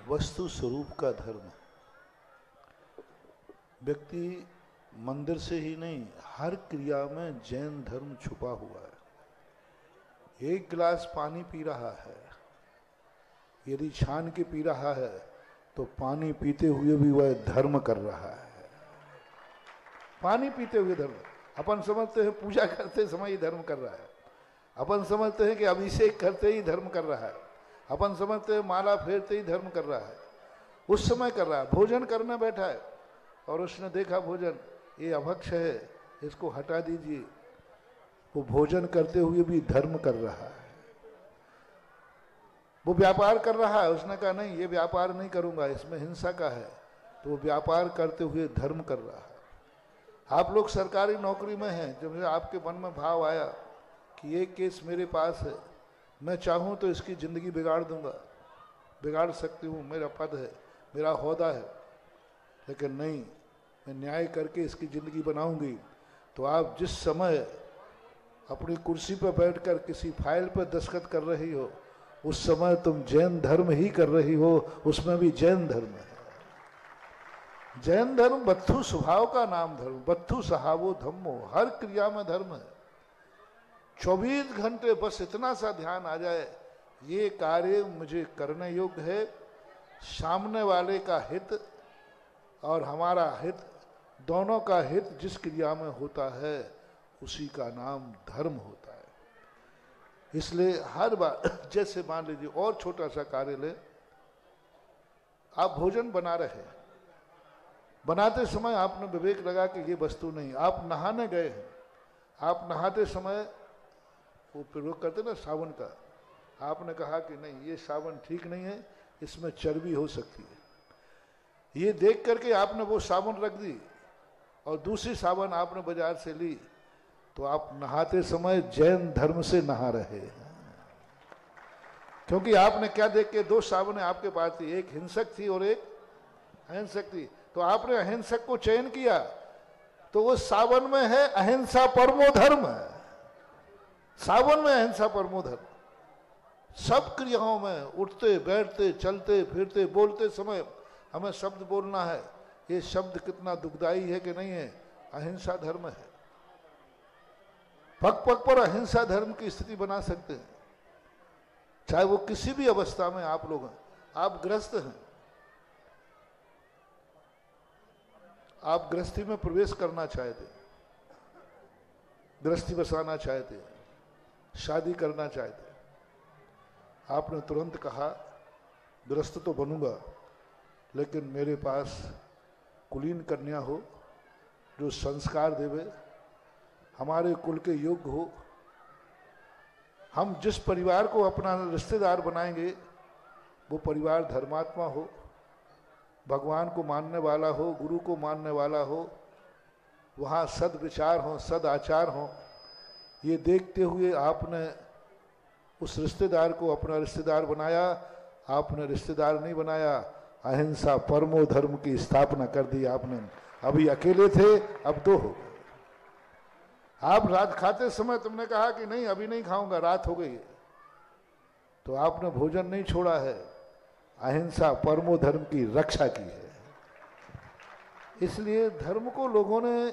Speaker 3: वस्तु स्वरूप का धर्म है। व्यक्ति मंदिर से ही नहीं, हर क्रिया में जैन धर्म छुपा हुआ है। एक गिलास पानी पी रहा है, यदि छान के पी रहा है तो पानी पीते हुए भी वह धर्म कर रहा है। पानी पीते हुए धर्म। अपन समझते हैं पूजा करते समय ही धर्म कर रहा है, अपन समझते हैं कि अभिषेक करते ही धर्म कर रहा है, अपन समझते हैं माला फेरते ही धर्म कर रहा है। उस समय कर रहा है, भोजन करने बैठा है और उसने देखा भोजन ये अभक्ष है, इसको हटा दीजिए, वो भोजन करते हुए भी धर्म कर रहा है। वो व्यापार कर रहा है, उसने कहा नहीं ये व्यापार नहीं करूंगा, इसमें हिंसा का है, तो वो व्यापार करते हुए धर्म कर रहा है। आप लोग सरकारी नौकरी में हैं, जब आपके मन में भाव आया कि ये केस मेरे पास है, मैं चाहूँ तो इसकी ज़िंदगी बिगाड़ दूंगा, बिगाड़ सकती हूँ, मेरा पद है, मेरा ओहदा है, लेकिन नहीं, मैं न्याय करके इसकी ज़िंदगी बनाऊंगी। तो आप जिस समय अपनी कुर्सी पर बैठकर किसी फाइल पर दस्तखत कर रही हो, उस समय तुम जैन धर्म ही कर रही हो, उसमें भी जैन धर्म है। जैन धर्म बत्थु स्वभाव का नाम धर्म, बत्थु सहावो धम्मो, हर क्रिया में धर्म है। 24 घंटे बस इतना सा ध्यान आ जाए, ये कार्य मुझे करने योग्य है, सामने वाले का हित और हमारा हित, दोनों का हित जिस क्रिया में होता है उसी का नाम धर्म होता है। इसलिए हर बार, जैसे मान लीजिए और छोटा सा कार्य ले, आप भोजन बना रहे हैं, बनाते समय आपने विवेक लगा कि ये वस्तु नहीं, आप नहाने गए हैं, आप नहाते समय वो प्रयोग करते ना साबुन का, आपने कहा कि नहीं ये साबुन ठीक नहीं है, इसमें चर्बी हो सकती है, ये देख करके आपने वो साबुन रख दी और दूसरी साबुन आपने बाजार से ली, तो आप नहाते समय जैन धर्म से नहा रहे हैं। क्योंकि आपने क्या देख के, दो साबुनें आपके पास थी, एक हिंसक थी और एक अहिंसक थी, तो आपने अहिंसक को चयन किया, तो वो साबुन में है अहिंसा परमो धर्म है, साबुन में अहिंसा परमो धर्म। सब क्रियाओं में, उठते बैठते चलते फिरते बोलते समय हमें शब्द बोलना है, ये शब्द कितना दुखदाई है कि नहीं है, अहिंसा धर्म है। पग पग पर अहिंसा धर्म की स्थिति बना सकते हैं, चाहे वो किसी भी अवस्था में आप लोग हैं। आप गृहस्थ हैं, आप गृहस्थी में प्रवेश करना चाहते, गृहस्थी बसाना चाहते, शादी करना चाहते, आपने तुरंत कहा गृहस्थ तो बनूंगा, लेकिन मेरे पास कुलीन कन्या हो जो संस्कार देवे, हमारे कुल के योग्य हो, हम जिस परिवार को अपना रिश्तेदार बनाएंगे वो परिवार धर्मात्मा हो, भगवान को मानने वाला हो, गुरु को मानने वाला हो, वहाँ सद्विचार हो, सद आचार हो। ये देखते हुए आपने उस रिश्तेदार को अपना रिश्तेदार बनाया। आपने रिश्तेदार नहीं बनाया, अहिंसा परमो धर्म की स्थापना कर दी आपने। अभी अकेले थे, अब दो हो गए। आप रात खाते समय तुमने कहा कि नहीं अभी नहीं खाऊंगा, रात हो गई है, तो आपने भोजन नहीं छोड़ा है, अहिंसा परमो धर्म की रक्षा की है। इसलिए धर्म को लोगों ने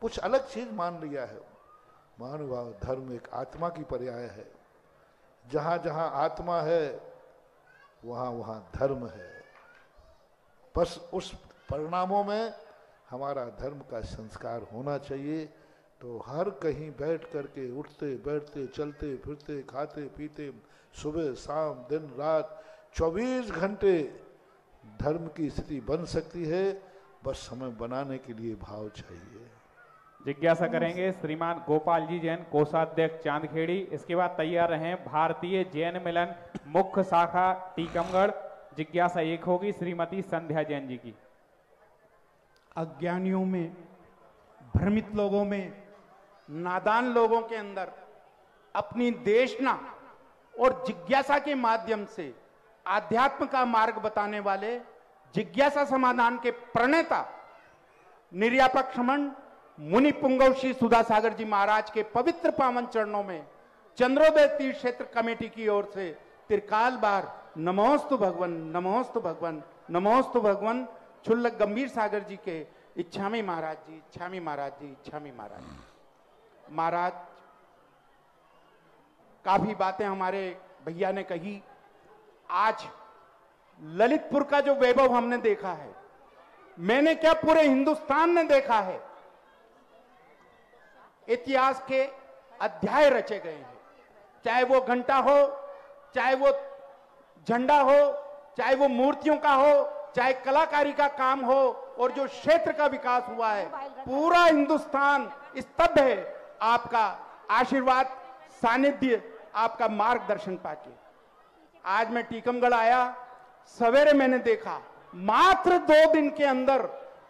Speaker 3: कुछ अलग चीज मान लिया है। महानुभाव, धर्म एक आत्मा की पर्याय है। जहां जहां आत्मा है वहां वहां धर्म है। बस उस परिणामों में हमारा धर्म का संस्कार होना चाहिए। तो हर कहीं बैठ करके, उठते बैठते चलते फिरते खाते पीते, सुबह शाम दिन रात 24 घंटे धर्म की स्थिति बन सकती है। बस हमें बनाने के लिए भाव चाहिए।
Speaker 5: जिज्ञासा करेंगे श्रीमान गोपाल जी जैन, कोषाध्यक्ष चांदखेड़ी। इसके बाद तैयार रहें भारतीय जैन मिलन मुख्य शाखा टीकमगढ़। जिज्ञासा एक होगी श्रीमती संध्या जैन जी की।
Speaker 7: अज्ञानियों में, भ्रमित लोगों में, नादान लोगों के अंदर अपनी देशना और जिज्ञासा के माध्यम से आध्यात्म का मार्ग बताने वाले जिज्ञासा समाधान के प्रणेता निर्यापक श्रमण मुनि पुंगव श्री सुधा सागर जी महाराज के पवित्र पावन चरणों में चंद्रोदय तीर्थ क्षेत्र कमेटी की ओर से त्रिकाल बार नमोस्तु भगवन, नमोस्तु भगवन, नमोस्तु भगवन छुल्लक गंभीर सागर जी के इच्छामी महाराज जी, इच्छामी महाराज जी, इच्छामी महाराज जी। महाराज, काफी बातें हमारे भैया ने कही। आज ललितपुर का जो वैभव हमने देखा है, मैंने क्या पूरे हिंदुस्तान ने देखा है। इतिहास के अध्याय रचे गए हैं, चाहे वो घंटा हो, चाहे वो झंडा हो, चाहे वो मूर्तियों का हो, चाहे कलाकारी का काम हो, और जो क्षेत्र का विकास हुआ है, पूरा हिंदुस्तान स्तब्ध है आपका आशीर्वाद, सानिध्य, आपका मार्गदर्शन पाके। आज मैं टीकमगढ़ आया, सवेरे मैंने देखा मात्र 2 दिन के अंदर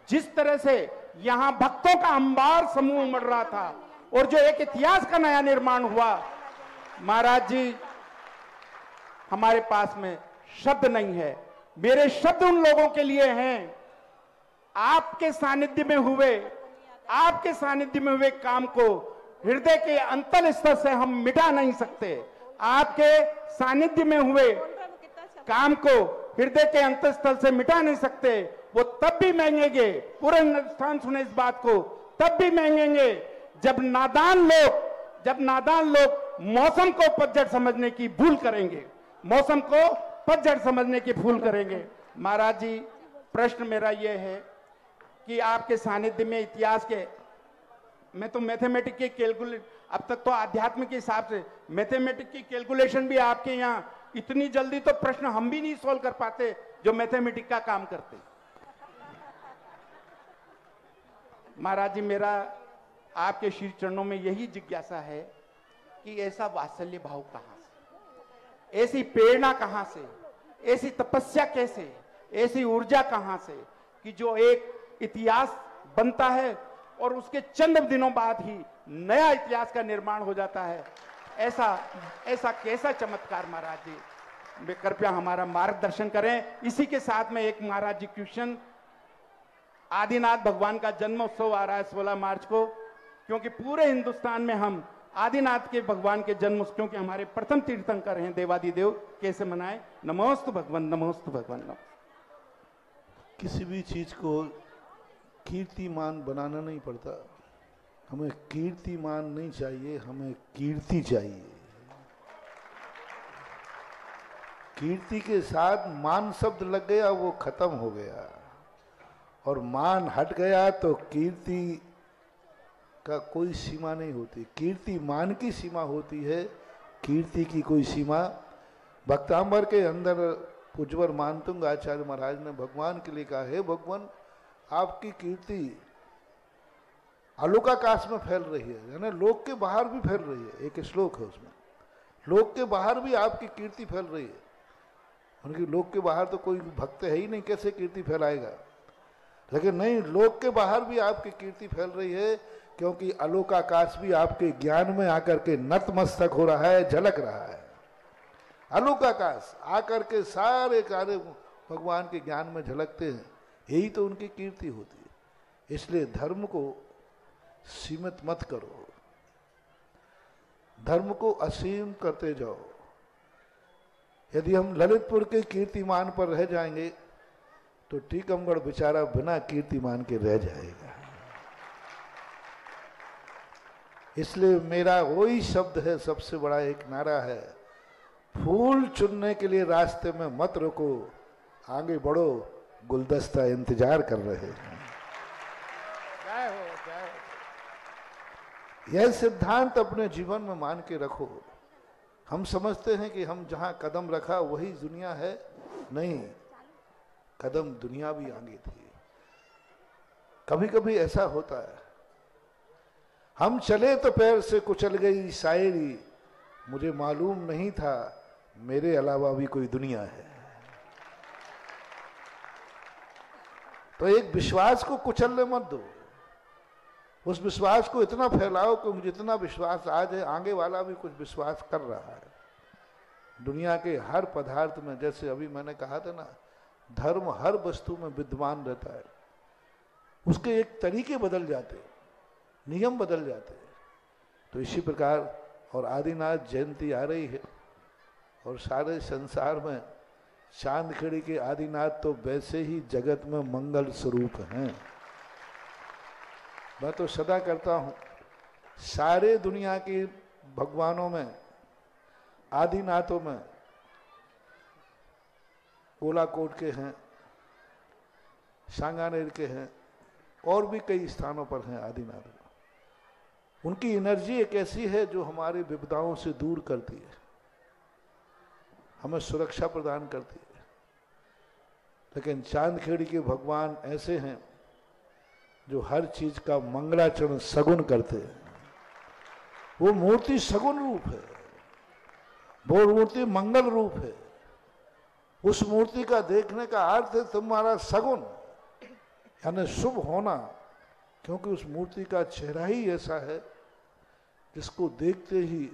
Speaker 7: जिस तरह से यहां भक्तों का अंबार समूह उमड़ रहा था और जो एक इतिहास का नया निर्माण हुआ, महाराज जी हमारे पास में शब्द नहीं है। मेरे शब्द उन लोगों के लिए हैं, आपके सानिध्य में हुए काम को हृदय के अंतल स्तर से हम मिटा नहीं सकते। आपके सानिध्य में हुए काम को हृदय के अंतर स्थल से मिटा नहीं सकते। वो तब भी मांगेंगे, पूरे हिंदुस्तान सुने इस बात को, तब भी मांगेंगे जब नादान लोग मौसम को पतझड़ समझने की भूल करेंगे, मौसम को पतझड़ समझने की भूल करेंगे। महाराज जी, प्रश्न मेरा यह है कि आपके सानिध्य में इतिहास के, मैं तो मैथमेटिक के कैलकुलेट, अब तक तो आध्यात्म के हिसाब से मैथमेटिक की कैलकुलेशन भी आपके यहाँ, इतनी जल्दी तो प्रश्न हम भी नहीं सॉल्व कर पाते जो मैथमेटिक का काम करते। महाराज जी, मेरा आपके श्री चरणों में यही जिज्ञासा है कि ऐसा वात्सल्य भाव कहां से, ऐसी प्रेरणा कहां से, ऐसी तपस्या कैसे, ऐसी ऊर्जा कहां से कि जो एक इतिहास बनता है और उसके चंद दिनों बाद ही नया इतिहास का निर्माण हो जाता है। ऐसा कैसा चमत्कार महाराज जी, कृपया हमारा मार्गदर्शन करें। इसी के साथ में एक महाराज जी क्वेश्चन, आदिनाथ भगवान का जन्मोत्सव आ रहा है 16 मार्च को, क्योंकि पूरे हिंदुस्तान में हम आदिनाथ के भगवान के जन्म, क्योंकि हमारे प्रथम तीर्थंकर हैं देवादिदेव, कैसे मनाएं? नमोस्तु भगवान, नमोस्तु भगवान।
Speaker 3: किसी भी चीज को कीर्तिमान बनाना नहीं पड़ता। हमें कीर्तिमान नहीं चाहिए, हमें कीर्ति चाहिए। कीर्ति के साथ मान शब्द लग गया, वो खत्म हो गया, और मान हट गया तो कीर्ति का कोई सीमा नहीं होती। कीर्ति मान की सीमा होती है, कीर्ति की कोई सीमा। भक्तांबर के अंदर पूज्यवर मानतुंग आचार्य महाराज ने भगवान के लिए कहा, हे भगवान, आपकी कीर्ति आलोकाकाश में फैल रही है, यानी लोक के बाहर भी फैल रही है। एक श्लोक है उसमें, लोक के बाहर भी आपकी कीर्ति फैल रही है। उनकी लोक के बाहर तो कोई भक्त है ही नहीं, कैसे कीर्ति फैलाएगा? लेकिन नहीं, लोक के बाहर भी आपकी कीर्ति फैल रही है, क्योंकि आलोकाकाश भी आपके ज्ञान में आकर के नतमस्तक हो रहा है, झलक रहा है। आलोकाकाश आकर के सारे कार्य भगवान के ज्ञान में झलकते हैं, यही तो उनकी कीर्ति होती है। इसलिए धर्म को सीमित मत करो, धर्म को असीम करते जाओ। यदि हम ललितपुर के कीर्तिमान पर रह जाएंगे तो टीकमगढ़ बेचारा बिना कीर्तिमान के रह जाएगा। इसलिए मेरा वही शब्द है, सबसे बड़ा एक नारा है, फूल चुनने के लिए रास्ते में मत रुको, आगे बढ़ो, गुलदस्ता इंतजार कर रहे हैं। यह सिद्धांत अपने जीवन में मान के रखो। हम समझते हैं कि हम जहां कदम रखा वही दुनिया है, नहीं, कदम दुनिया भी आगे थी। कभी कभी ऐसा होता है, हम चले तो पैर से कुचल गई शायरी, मुझे मालूम नहीं था मेरे अलावा भी कोई दुनिया है। तो एक विश्वास को कुचलने मत दो, उस विश्वास को इतना फैलाओ कि जितना विश्वास आज है, आगे वाला भी कुछ विश्वास कर रहा है। दुनिया के हर पदार्थ में, जैसे अभी मैंने कहा था ना, धर्म हर वस्तु में विद्यमान रहता है, उसके एक तरीके बदल जाते हैं, नियम बदल जाते हैं। तो इसी प्रकार और आदिनाथ जयंती आ रही है, और सारे संसार में चांदखेड़ी के आदिनाथ तो वैसे ही जगत में मंगल स्वरूप हैं। मैं तो सदा करता हूं, सारे दुनिया के भगवानों में, आदिनाथों में, कोलाकोट के हैं, सांगानेर के हैं, और भी कई स्थानों पर हैं आदिनाथ। उनकी एनर्जी एक ऐसी है जो हमारी विपदाओं से दूर करती है, हमें सुरक्षा प्रदान करती है। लेकिन चांदखेड़ी के भगवान ऐसे हैं जो हर चीज का मंगलाचरण सगुन करते हैं। वो मूर्ति सगुन रूप है, वो मूर्ति मंगल रूप है। उस मूर्ति का देखने का अर्थ है तुम्हारा सगुन यानी शुभ होना, क्योंकि उस मूर्ति का चेहरा ही ऐसा है जिसको देखते ही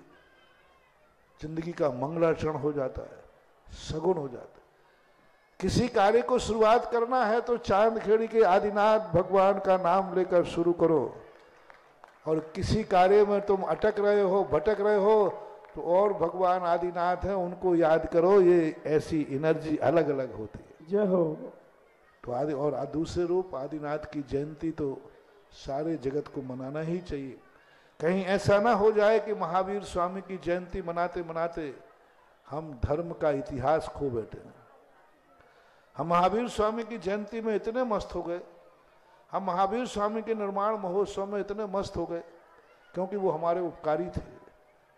Speaker 3: जिंदगी का मंगलाचरण हो जाता है, सगुन हो जाता है। किसी कार्य को शुरुआत करना है तो चांदखेड़ी के आदिनाथ भगवान का नाम लेकर शुरू करो, और किसी कार्य में तुम अटक रहे हो, भटक रहे हो, तो और भगवान आदिनाथ हैं उनको याद करो। ये ऐसी एनर्जी अलग अलग होती है।
Speaker 4: जय हो।
Speaker 3: तो आदि और दूसरे रूप आदिनाथ की जयंती तो सारे जगत को मनाना ही चाहिए। कहीं ऐसा ना हो जाए कि महावीर स्वामी की जयंती मनाते मनाते हम धर्म का इतिहास खो बैठे। हम महावीर स्वामी की जयंती में इतने मस्त हो गए, हम महावीर स्वामी के निर्माण महोत्सव में इतने मस्त हो गए, क्योंकि वो हमारे उपकारी थे,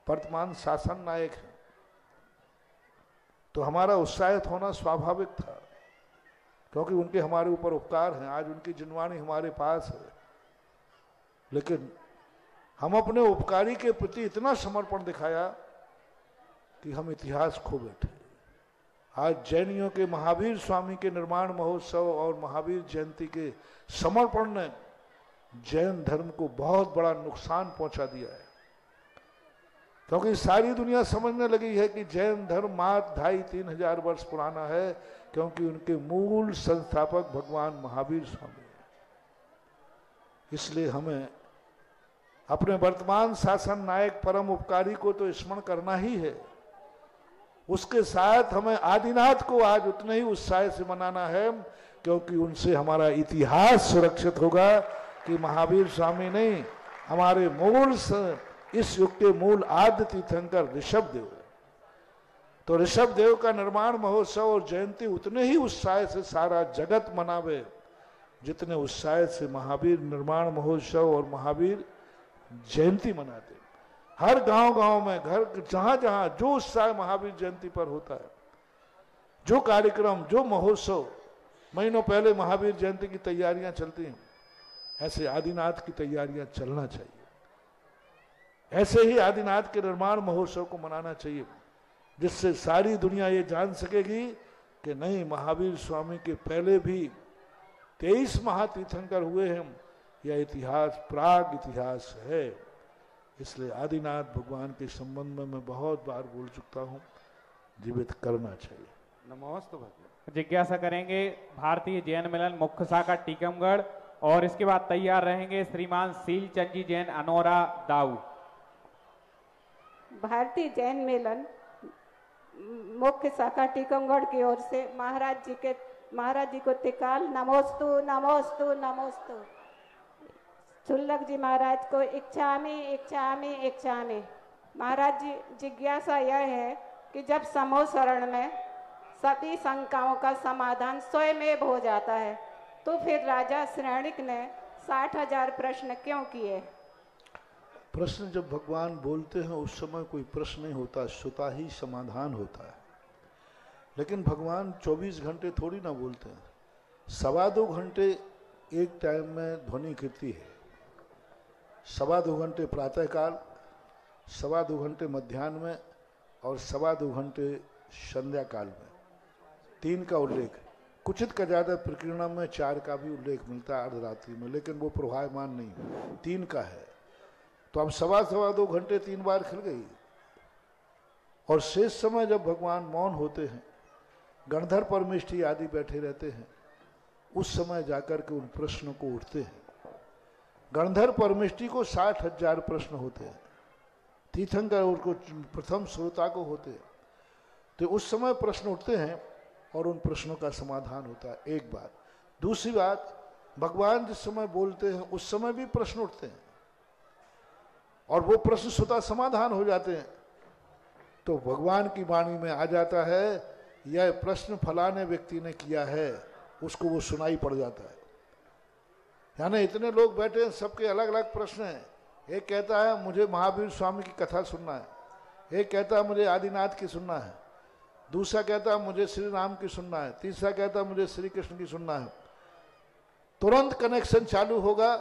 Speaker 3: वर्तमान शासन नायक हैं, तो हमारा उत्साहित होना स्वाभाविक था, क्योंकि उनके हमारे ऊपर उपकार हैं। आज उनकी जिनवाणी हमारे पास है, लेकिन हम अपने उपकारी के प्रति इतना समर्पण दिखाया कि हम इतिहास खो बैठे। आज जैनियों के महावीर स्वामी के निर्माण महोत्सव और महावीर जयंती के समर्पण ने जैन धर्म को बहुत बड़ा नुकसान पहुंचा दिया है, क्योंकि सारी दुनिया समझने लगी है कि जैन धर्म मात्र 2500-3000 वर्ष पुराना है, क्योंकि उनके मूल संस्थापक भगवान महावीर स्वामी हैं। इसलिए हमें अपने वर्तमान शासन नायक परम उपकारी को तो स्मरण करना ही है, उसके साथ हमें आदिनाथ को आज उतने ही उत्साह से मनाना है, क्योंकि उनसे हमारा इतिहास सुरक्षित होगा कि महावीर स्वामी नहीं, हमारे मूल इस युग के मूल आद्य तीर्थंकर ऋषभ देव। तो ऋषभ देव का निर्माण महोत्सव और जयंती उतने ही उत्साह से सारा जगत मनावे जितने उत्साह से महावीर निर्माण महोत्सव और महावीर जयंती मनाते। हर गांव-गांव में, घर जहां-जहां जो उत्साह महावीर जयंती पर होता है, जो कार्यक्रम, जो महोत्सव, महीनों पहले महावीर जयंती की तैयारियां चलती हैं, ऐसे आदिनाथ की तैयारियां चलना चाहिए। ऐसे ही आदिनाथ के निर्माण महोत्सव को मनाना चाहिए, जिससे सारी दुनिया ये जान सकेगी कि नहीं, महावीर स्वामी के पहले भी 23 महातीर्थंकर हुए हैं। यह इतिहास प्राग इतिहास है। इसलिए आदिनाथ भगवान के संबंध में मैं बहुत बार बोल चुका हूँ, जीवित करना चाहिए।
Speaker 7: नमोस्तु भगवान।
Speaker 5: जिज्ञासा करेंगे भारतीय जैन मिलन मुख्य शाखा टीकमगढ़, और इसके बाद तैयार रहेंगे श्रीमान सीलचंद जी जैन अनोरा दाऊ।
Speaker 8: भारतीय जैन मेलन मुख्य शाखा टीकमगढ़ की ओर से महाराज जी को तिकाल नमोस्तु नमोस्तु नमोस्तु। चुल्लक जी महाराज को इच्छामि इच्छामि इच्छामि। महाराज जी, जिज्ञासा यह है कि जब समूह शरण में सभी शंकाओं का समाधान स्वयं हो जाता है, तो फिर राजा श्रेणिक ने 60,000 प्रश्न क्यों किए?
Speaker 3: प्रश्न जब भगवान बोलते हैं उस समय कोई प्रश्न नहीं होता, स्वतः ही समाधान होता है। लेकिन भगवान 24 घंटे थोड़ी ना बोलते हैं, 2.25 घंटे एक टाइम में ध्वनि कीर्ति है। 2.25 घंटे प्रातःकाल, 2.25 घंटे मध्याह्न में और 2.25 घंटे संध्या काल में। 3 का उल्लेख है। कुचित का ज़्यादा प्रकीर्णम में 4 का भी उल्लेख मिलता है अर्धरात्रि में, लेकिन वो प्रभावमान नहीं, 3 का है। तो अब 2.25 घंटे 3 बार खिल गई। और शेष समय जब भगवान मौन होते हैं, गणधर परमेष्ठी आदि बैठे रहते हैं, उस समय जाकर के उन प्रश्नों को उठते हैं। गणधर परमेष्ठी को 60,000 प्रश्न होते हैं, तीर्थंकर उनको प्रथम श्रोता को होते हैं। तो उस समय प्रश्न उठते हैं और उन प्रश्नों का समाधान होता है। एक बात। दूसरी बात, भगवान जिस समय बोलते हैं उस समय भी प्रश्न उठते हैं और वो प्रश्न स्वतः समाधान हो जाते हैं। तो भगवान की वाणी में आ जाता है, यह प्रश्न फलाने व्यक्ति ने किया है, उसको वो सुनाई पड़ जाता है। यानी इतने लोग बैठे हैं, सबके अलग अलग प्रश्न हैं। एक कहता है मुझे महावीर स्वामी की कथा सुनना है, एक कहता है मुझे आदिनाथ की सुनना है, दूसरा कहता है मुझे श्री राम की सुनना है, तीसरा कहता है मुझे श्री कृष्ण की सुनना है। तुरंत कनेक्शन चालू होगा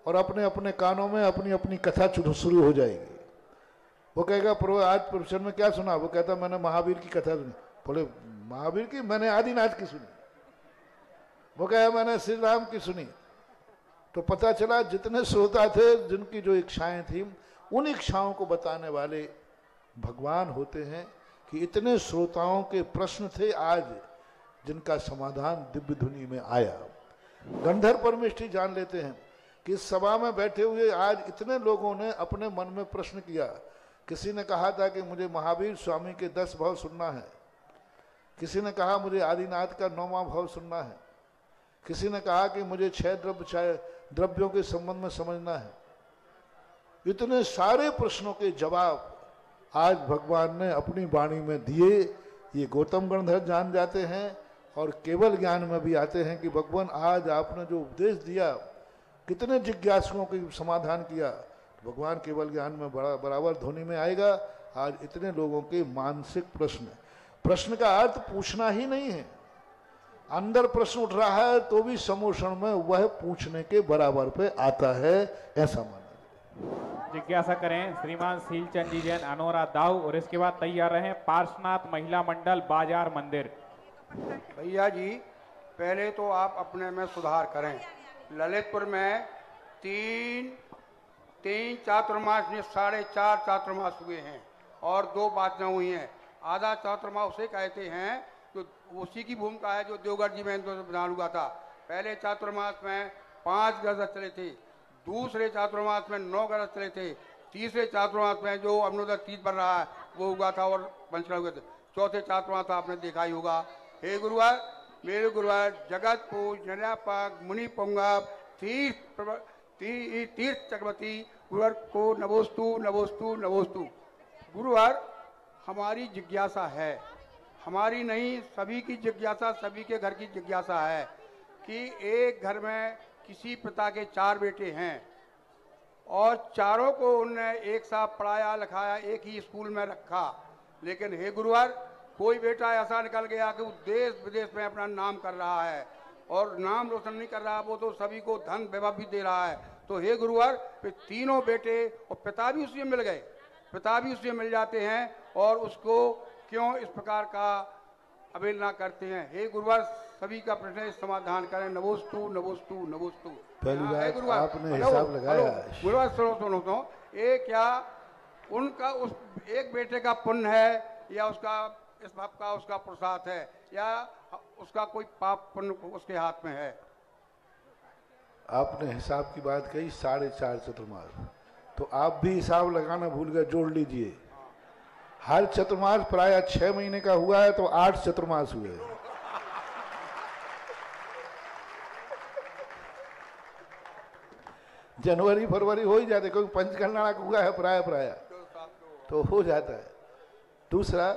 Speaker 3: और अपने अपने कानों में अपनी अपनी कथा शुरू हो जाएगी। वो कहेगा प्रभु आज प्रवचन में क्या सुना? वो कहता मैंने महावीर की कथा सुनी। बोले महावीर की मैंने आदिनाथ की सुनी, वो कहा मैंने श्री राम की सुनी। तो पता चला जितने श्रोता थे, जिनकी जो इच्छाएं थी, उन इच्छाओं को बताने वाले भगवान होते हैं कि इतने श्रोताओं के प्रश्न थे आज जिनका समाधान दिव्य धुनी में आया। गंधर्व परमेष्ठी जान लेते हैं कि इस सभा में बैठे हुए आज इतने लोगों ने अपने मन में प्रश्न किया। किसी ने कहा था कि मुझे महावीर स्वामी के 10 भाव सुनना है, किसी ने कहा मुझे आदिनाथ का 9वां भाव सुनना है, किसी ने कहा कि मुझे 6 द्रव्यों के संबंध में समझना है। इतने सारे प्रश्नों के जवाब आज भगवान ने अपनी वाणी में दिए। ये गौतम गणधर जान जाते हैं और केवल ज्ञान में भी आते हैं कि भगवान आज आपने जो उपदेश दिया, कितने जिज्ञासुओं के समाधान किया। भगवान केवल ज्ञान में बराबर ध्वनि में आएगा। आज इतने लोगों के मानसिक प्रश्न का अर्थ पूछना ही नहीं है, अंदर प्रश्न उठ रहा है तो भी समोषण में वह पूछने के बराबर पे आता है, ऐसा माना।
Speaker 5: जिज्ञासा करें श्रीमान सीलचंद जी जैन अनोरा दाऊ, और इसके बाद तैयार रहे पार्श्वनाथ महिला मंडल बाजार मंदिर।
Speaker 9: भैया जी पहले तो आप अपने में सुधार करें। ललितपुर में तीन चातुर्मास में 4.5 चातुर्मास हुए हैं और 2 बातें हुई हैं। आधा चातुर्मास उसे कहते हैं जो उसी की भूमिका है जो देवगढ़ जी में बना हुआ था। पहले चातुर्मास में 5 गज चले थे, दूसरे चातुर्मास में 9 गज चले थे, तीसरे चातुर्मास में जो अरुणोदय तीज बन रहा है वो हुआ था और पंचकर्म हुए थे। चौथे चातुर्मास आपने देखा ही होगा। हे गुरुवार, मेरे गुरुवार जगत पूज निर्यापक मुनि पुंगव तीर्थ चक्रवर्ती गुरुवार को नमोस्तु नमोस्तु नमोस्तु। गुरुवार हमारी जिज्ञासा है, हमारी नहीं सभी की जिज्ञासा, सभी के घर की जिज्ञासा है कि एक घर में किसी पिता के 4 बेटे हैं और चारों को उनने एक साथ पढ़ाया लिखाया, एक ही स्कूल में रखा। लेकिन हे गुरुवार कोई बेटा ऐसा निकल गया कि वो देश विदेश में अपना नाम कर रहा है और नाम रोशन नहीं कर रहा, वो तो सभी को धन वैभव भी दे रहा है। तो हे गुरुवार फिर तीनों बेटे और पिता भी उसी में मिल गए, पिता भी उसी में मिल जाते हैं और उसको क्यों इस प्रकार का अवहेलना करते हैं। हे गुरुवार सभी का प्रश्न समाधान करें। नमोस्तु नमोस्तु नमोस्तु।
Speaker 3: पहली बार आपने हिसाब लगाया।
Speaker 9: गुरुवार सुनो तो ये क्या उनका उस एक बेटे का पुण्य है या उसका इस बाप का उसका प्रसाद है या उसका कोई पाप पुण्य उसके हाथ में है।
Speaker 3: आपने हिसाब की बात कही 4.5 चतुर्मास, तो आप भी हिसाब लगाना भूल गए, जोड़ लीजिए। हर चतुर्मास प्राय 6 महीने का हुआ है तो 8 चतुर्मास हुए। जनवरी फरवरी हो ही जाते, क्योंकि पंचकल्याण हुआ है प्राय तो हो जाता है। दूसरा,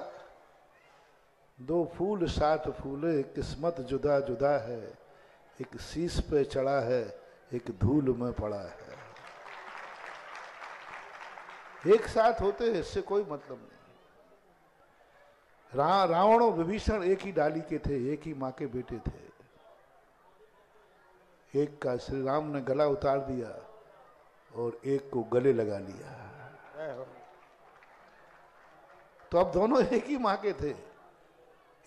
Speaker 3: 2 फूल 7 फूले, किस्मत जुदा जुदा है, एक शीश पे चढ़ा है, एक धूल में पड़ा है। एक साथ होते हैं, इससे कोई मतलब नहीं। रावण और विभीषण एक ही डाली के थे, एक ही माँ के बेटे थे। एक का श्री राम ने गला उतार दिया और एक को गले लगा लिया, तो अब दोनों एक ही माँ के थे।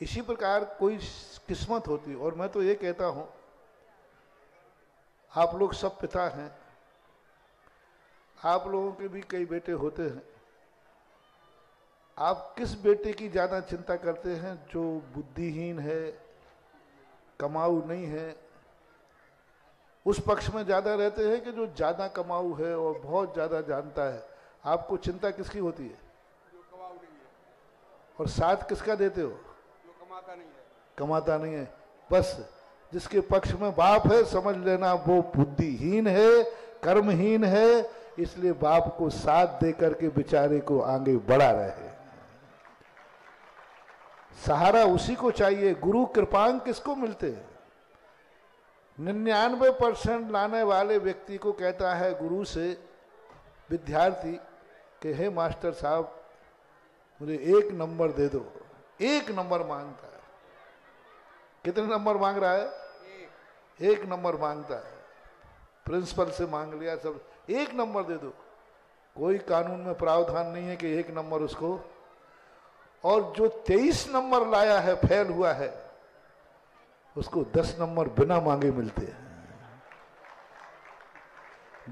Speaker 3: इसी प्रकार कोई किस्मत होती। और मैं तो ये कहता हूं, आप लोग सब पिता हैं, आप लोगों के भी कई बेटे होते हैं। आप किस बेटे की ज्यादा चिंता करते हैं? जो बुद्धिहीन है, कमाऊ नहीं है, उस पक्ष में ज्यादा रहते हैं कि जो ज्यादा कमाऊ है और बहुत ज्यादा जानता है? आपको चिंता किसकी होती है?
Speaker 9: जो कमाऊ नहीं है।
Speaker 3: और साथ किसका देते हो?
Speaker 9: जो कमाता नहीं है।
Speaker 3: कमाता नहीं है। बस जिसके पक्ष में बाप है, समझ लेना वो बुद्धिहीन है, कर्महीन है, इसलिए बाप को साथ देकर के बेचारे को आगे बढ़ा रहे। सहारा उसी को चाहिए। गुरु कृपांक किसको मिलते हैं? 99% लाने वाले व्यक्ति को कहता है गुरु से विद्यार्थी कि हे मास्टर साहब मुझे 1 नंबर दे दो। 1 नंबर मांगता है। कितने नंबर मांग रहा है? 1 नंबर मांगता है। प्रिंसिपल से मांग लिया, सब 1 नंबर दे दो। कोई कानून में प्रावधान नहीं है कि 1 नंबर उसको। और जो 23 नंबर लाया है, फेल हुआ है, उसको 10 नंबर बिना मांगे मिलते हैं।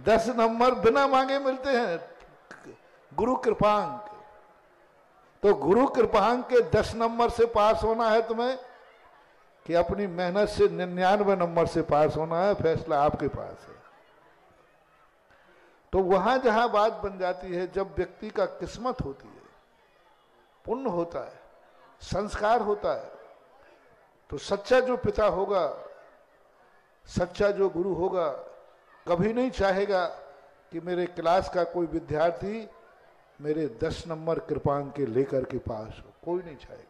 Speaker 3: 10 नंबर बिना मांगे मिलते हैं, गुरु कृपांक। तो गुरु कृपांक के 10 नंबर से पास होना है तुम्हें कि अपनी मेहनत से 99 नंबर से पास होना है, फैसला आपके पास है। तो वहां जहां बात बन जाती है, जब व्यक्ति का किस्मत होती है, पुण्य होता है, संस्कार होता है, तो सच्चा जो पिता होगा, सच्चा जो गुरु होगा, कभी नहीं चाहेगा कि मेरे क्लास का कोई विद्यार्थी मेरे 10 नंबर कृपांक के लेकर के पास हो। कोई नहीं चाहेगा।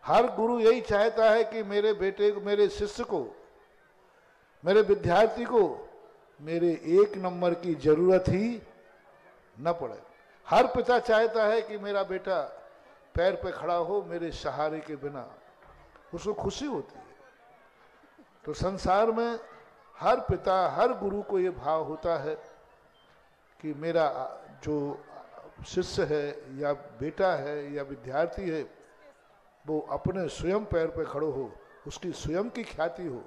Speaker 3: हर गुरु यही चाहता है कि मेरे बेटे को, मेरे शिष्य को, मेरे विद्यार्थी को मेरे 1 नंबर की जरूरत ही न पड़े। हर पिता चाहता है कि मेरा बेटा पैर पे खड़ा हो मेरे सहारे के बिना, उसको खुशी होती है। तो संसार में हर पिता, हर गुरु को ये भाव होता है कि मेरा जो शिष्य है या बेटा है या विद्यार्थी है, वो अपने स्वयं पैर पे खड़ो हो, उसकी स्वयं की ख्याति हो,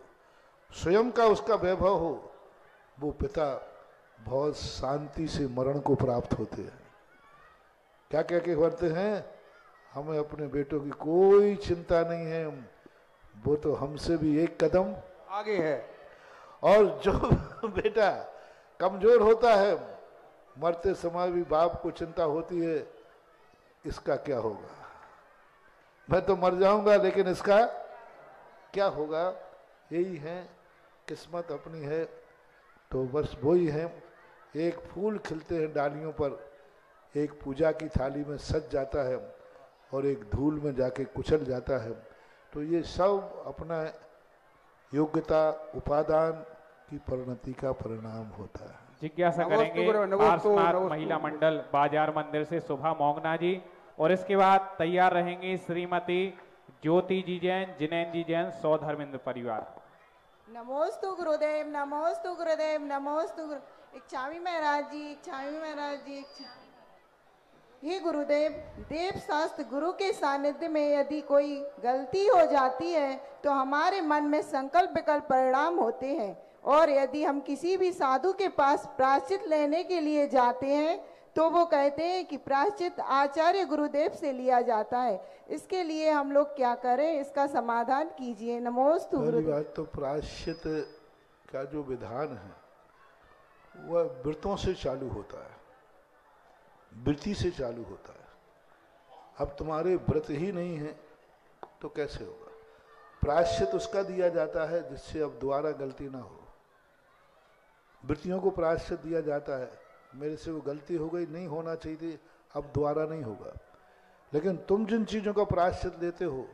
Speaker 3: स्वयं का उसका वैभव हो। वो पिता बहुत शांति से मरण को प्राप्त होते हैं। क्या क्या के करते हैं, हमें अपने बेटों की कोई चिंता नहीं है, वो तो हमसे भी 1 कदम
Speaker 9: आगे है।
Speaker 3: और जो बेटा कमजोर होता है, मरते समय भी बाप को चिंता होती है, इसका क्या होगा, मैं तो मर जाऊंगा लेकिन इसका क्या होगा। यही है, किस्मत अपनी है। तो बस वही है, एक फूल खिलते हैं डालियों पर, एक पूजा की थाली में सज जाता है और एक धूल में जाके कुचल जाता है। तो ये सब अपना योग्यता, उपादान की परिणति का परिणाम होता है।
Speaker 5: जिज्ञासा करेंगे पार्श्वनाथ महिला मंडल बाजार मंदिर से शोभा मोंगना जी, और इसके बाद तैयार रहेंगी श्रीमती ज्योति जी जैन, जिनेन जी जैन, सौ धर्मेंद्र परिवार।
Speaker 10: नमोस्तु गुरुदेव, नमोस्तु गुरुदेव, नमोस्तु गुरु। इच्छामी महाराज जी, इच्छामी महाराज जी। हे गुरुदेव, देव शास्त्र गुरु के सानिध्य में यदि कोई गलती हो जाती है तो हमारे मन में संकल्प विकल्प परिणाम होते हैं, और यदि हम किसी भी साधु के पास प्रायश्चित लेने के लिए जाते हैं तो वो कहते हैं कि प्रायश्चित आचार्य गुरुदेव से लिया जाता है। इसके लिए हम लोग क्या करें, इसका समाधान कीजिए। नमोस्तु गुरुदेव।
Speaker 3: बात तो प्रायश्चित का जो विधान है वह व्रतों से चालू होता है, वृत्ति से चालू होता है। अब तुम्हारे व्रत ही नहीं है तो कैसे होगा। प्रायश्चित उसका दिया जाता है जिससे अब दोबारा गलती ना हो। वृत्तियों को प्रायश्चित दिया जाता है, मेरे से वो गलती हो गई, नहीं होना चाहिए थी, अब दोबारा नहीं होगा। लेकिन तुम जिन चीज़ों का प्रायश्चित लेते हो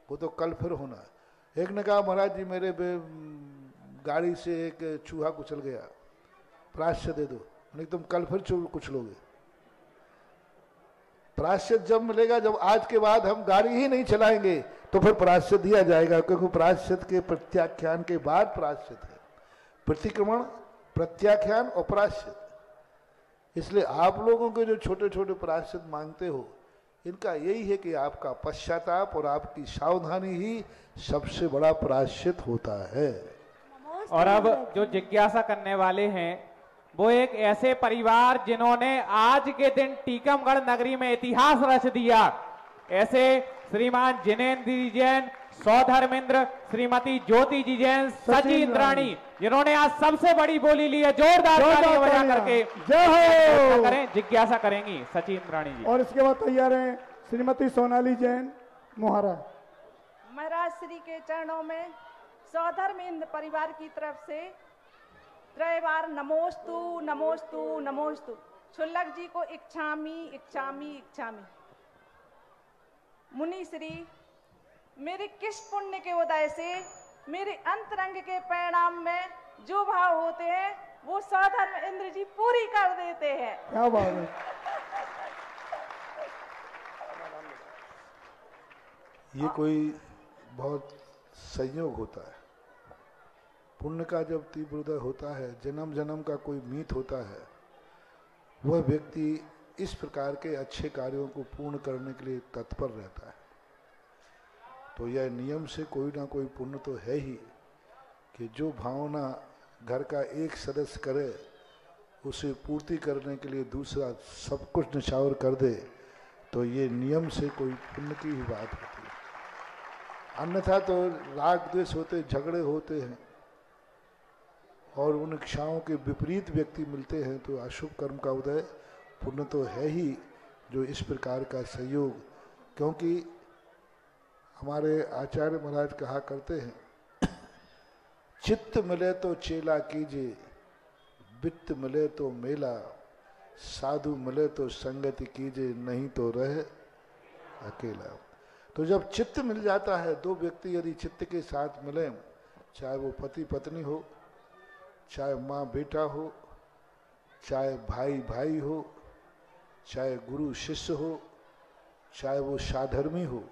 Speaker 3: वो तो कल फिर होना है। एक ने कहा, महाराज जी मेरे गाड़ी से एक चूहा कुचल गया, प्रायश्चित दे दो। नहीं, तुम कल फिर कुचलोगे। प्रायश्चित जब मिलेगा जब आज के बाद हम गाड़ी ही नहीं चलाएंगे तो फिर प्रायश्चित दिया जाएगा, क्योंकि प्रायश्चित के प्रत्याख्यान के बाद प्रायश्चित है। प्रतिक्रमण, प्रत्याख्यान और प्रायश्चित। इसलिए आप लोगों के जो छोटे छोटे प्रायश्चित मांगते हो, इनका यही है कि आपका पश्चाताप और आपकी सावधानी ही सबसे बड़ा प्रायश्चित होता है।
Speaker 5: और अब जो जिज्ञासा करने वाले हैं वो एक ऐसे परिवार जिन्होंने आज के दिन टीकमगढ़ नगरी में इतिहास रच दिया, ऐसे श्रीमान जिनेन्द्र जी जैन, सौधर्मेंद्र, श्रीमती ज्योति जी जैन, सची इंद्राणी, जिन्होंने आज सबसे बड़ी बोली ली है। जोरदार तालियां बजा करके जय हो करें। जिज्ञासा करेंगी सची इंद्राणी जी।
Speaker 11: और इसके बाद तैयार हैं श्रीमती सोनाली जैन मोहरा।
Speaker 12: महाराज श्री के चरणों में सौधर्मेंद्र परिवार की तरफ से त्रयवार नमोस्तु नमोस्तु नमोस्तु। छुल्लक जी को इच्छामी इच्छामी इच्छामी। मुनि श्री, मेरे किस पुण्य के उदय से मेरे अंतरंग के परिणाम में जो भाव होते हैं वो सौधर्मेंद्र जी पूरी कर देते हैं।
Speaker 11: क्या बात है।
Speaker 3: ये कोई बहुत संयोग होता है। पुण्य का जब तीव्र उदय होता है, जन्म जन्म का कोई मीत होता है, वह व्यक्ति इस प्रकार के अच्छे कार्यों को पूर्ण करने के लिए तत्पर रहता है। तो यह नियम से कोई ना कोई पुण्य तो है ही कि जो भावना घर का एक सदस्य करे उसे पूर्ति करने के लिए दूसरा सब कुछ निछावर कर दे, तो ये नियम से कोई पुण्य की ही बात होती है। अन्यथा तो राग द्वेष होते, झगड़े होते हैं और उन इच्छाओं के विपरीत व्यक्ति मिलते हैं, तो अशुभ कर्म का उदय पुण्य तो है ही जो इस प्रकार का सहयोग। क्योंकि हमारे आचार्य महाराज कहा करते हैं, चित्त मिले तो चेला कीजिए, वित्त मिले तो मेला, साधु मिले तो संगति कीजिए, नहीं तो रहे अकेला। तो जब चित्त मिल जाता है, दो व्यक्ति यदि चित्त के साथ मिले, चाहे वो पति पत्नी हो, चाहे माँ बेटा हो, चाहे भाई भाई हो, चाहे गुरु शिष्य हो, चाहे वो साधर्मी हो,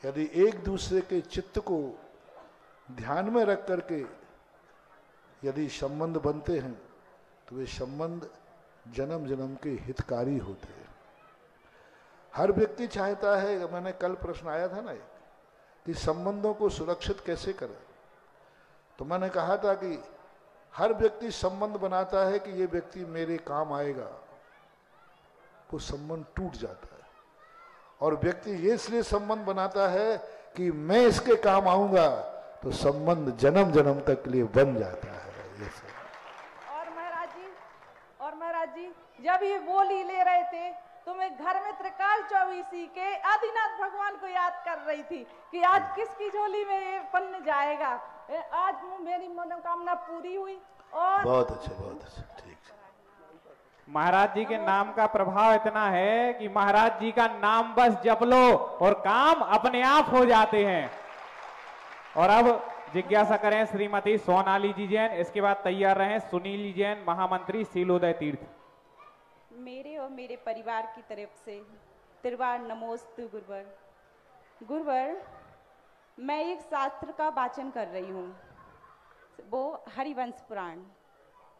Speaker 3: यदि एक दूसरे के चित्त को ध्यान में रख करके यदि संबंध बनते हैं तो वे संबंध जन्म जन्म के हितकारी होते हैं। हर व्यक्ति चाहता है, मैंने कल प्रश्न आया था ना कि संबंधों को सुरक्षित कैसे करें, तो मैंने कहा था कि हर व्यक्ति संबंध बनाता है कि ये व्यक्ति मेरे काम आएगा, वो संबंध टूट जाता है। और व्यक्ति ये इसलिए संबंध बनाता है कि मैं इसके काम आऊंगा, तो संबंध जन्म जन्म तक के लिए बन जाता है। ये सब।
Speaker 12: और महाराज जी जब ये बोली ले रहे थे तो मैं घर में त्रिकाल चौबीसी के आदिनाथ भगवान को याद कर रही थी कि आज किसकी झोली में ये पन्न जाएगा। आज मेरी मनोकामना पूरी हुई। और
Speaker 3: बहुत अच्छा, बहुत अच्छा, ठीक।
Speaker 5: महाराज जी के नाम का प्रभाव इतना है कि महाराज जी का नाम बस जप लो और काम अपने आप हो जाते हैं। और अब जिज्ञासा करें श्रीमती सोनाली जी जैन, इसके बाद तैयार रहें सुनील जैन, महामंत्री सीलोदय तीर्थ।
Speaker 13: मेरे और मेरे परिवार की तरफ से त्रिवार नमोस्तु गुरुवर। गुरुवर, मैं एक शास्त्र का वाचन कर रही हूँ, वो हरिवंश पुराण।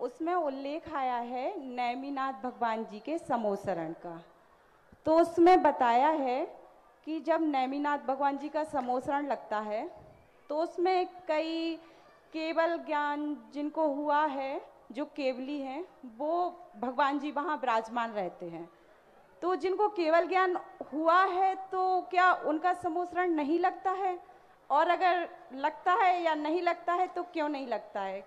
Speaker 13: उसमें उल्लेख आया है नेमिनाथ भगवान जी के समोसरण का। तो उसमें बताया है कि जब नेमिनाथ भगवान जी का समोसरण लगता है तो उसमें कई केवल ज्ञान जिनको हुआ है, जो केवली हैं, वो भगवान जी वहाँ विराजमान रहते हैं। तो जिनको केवल ज्ञान हुआ है तो क्या उनका समोसरण नहीं लगता है? और अगर लगता है या नहीं लगता है तो क्यों नहीं लगता है?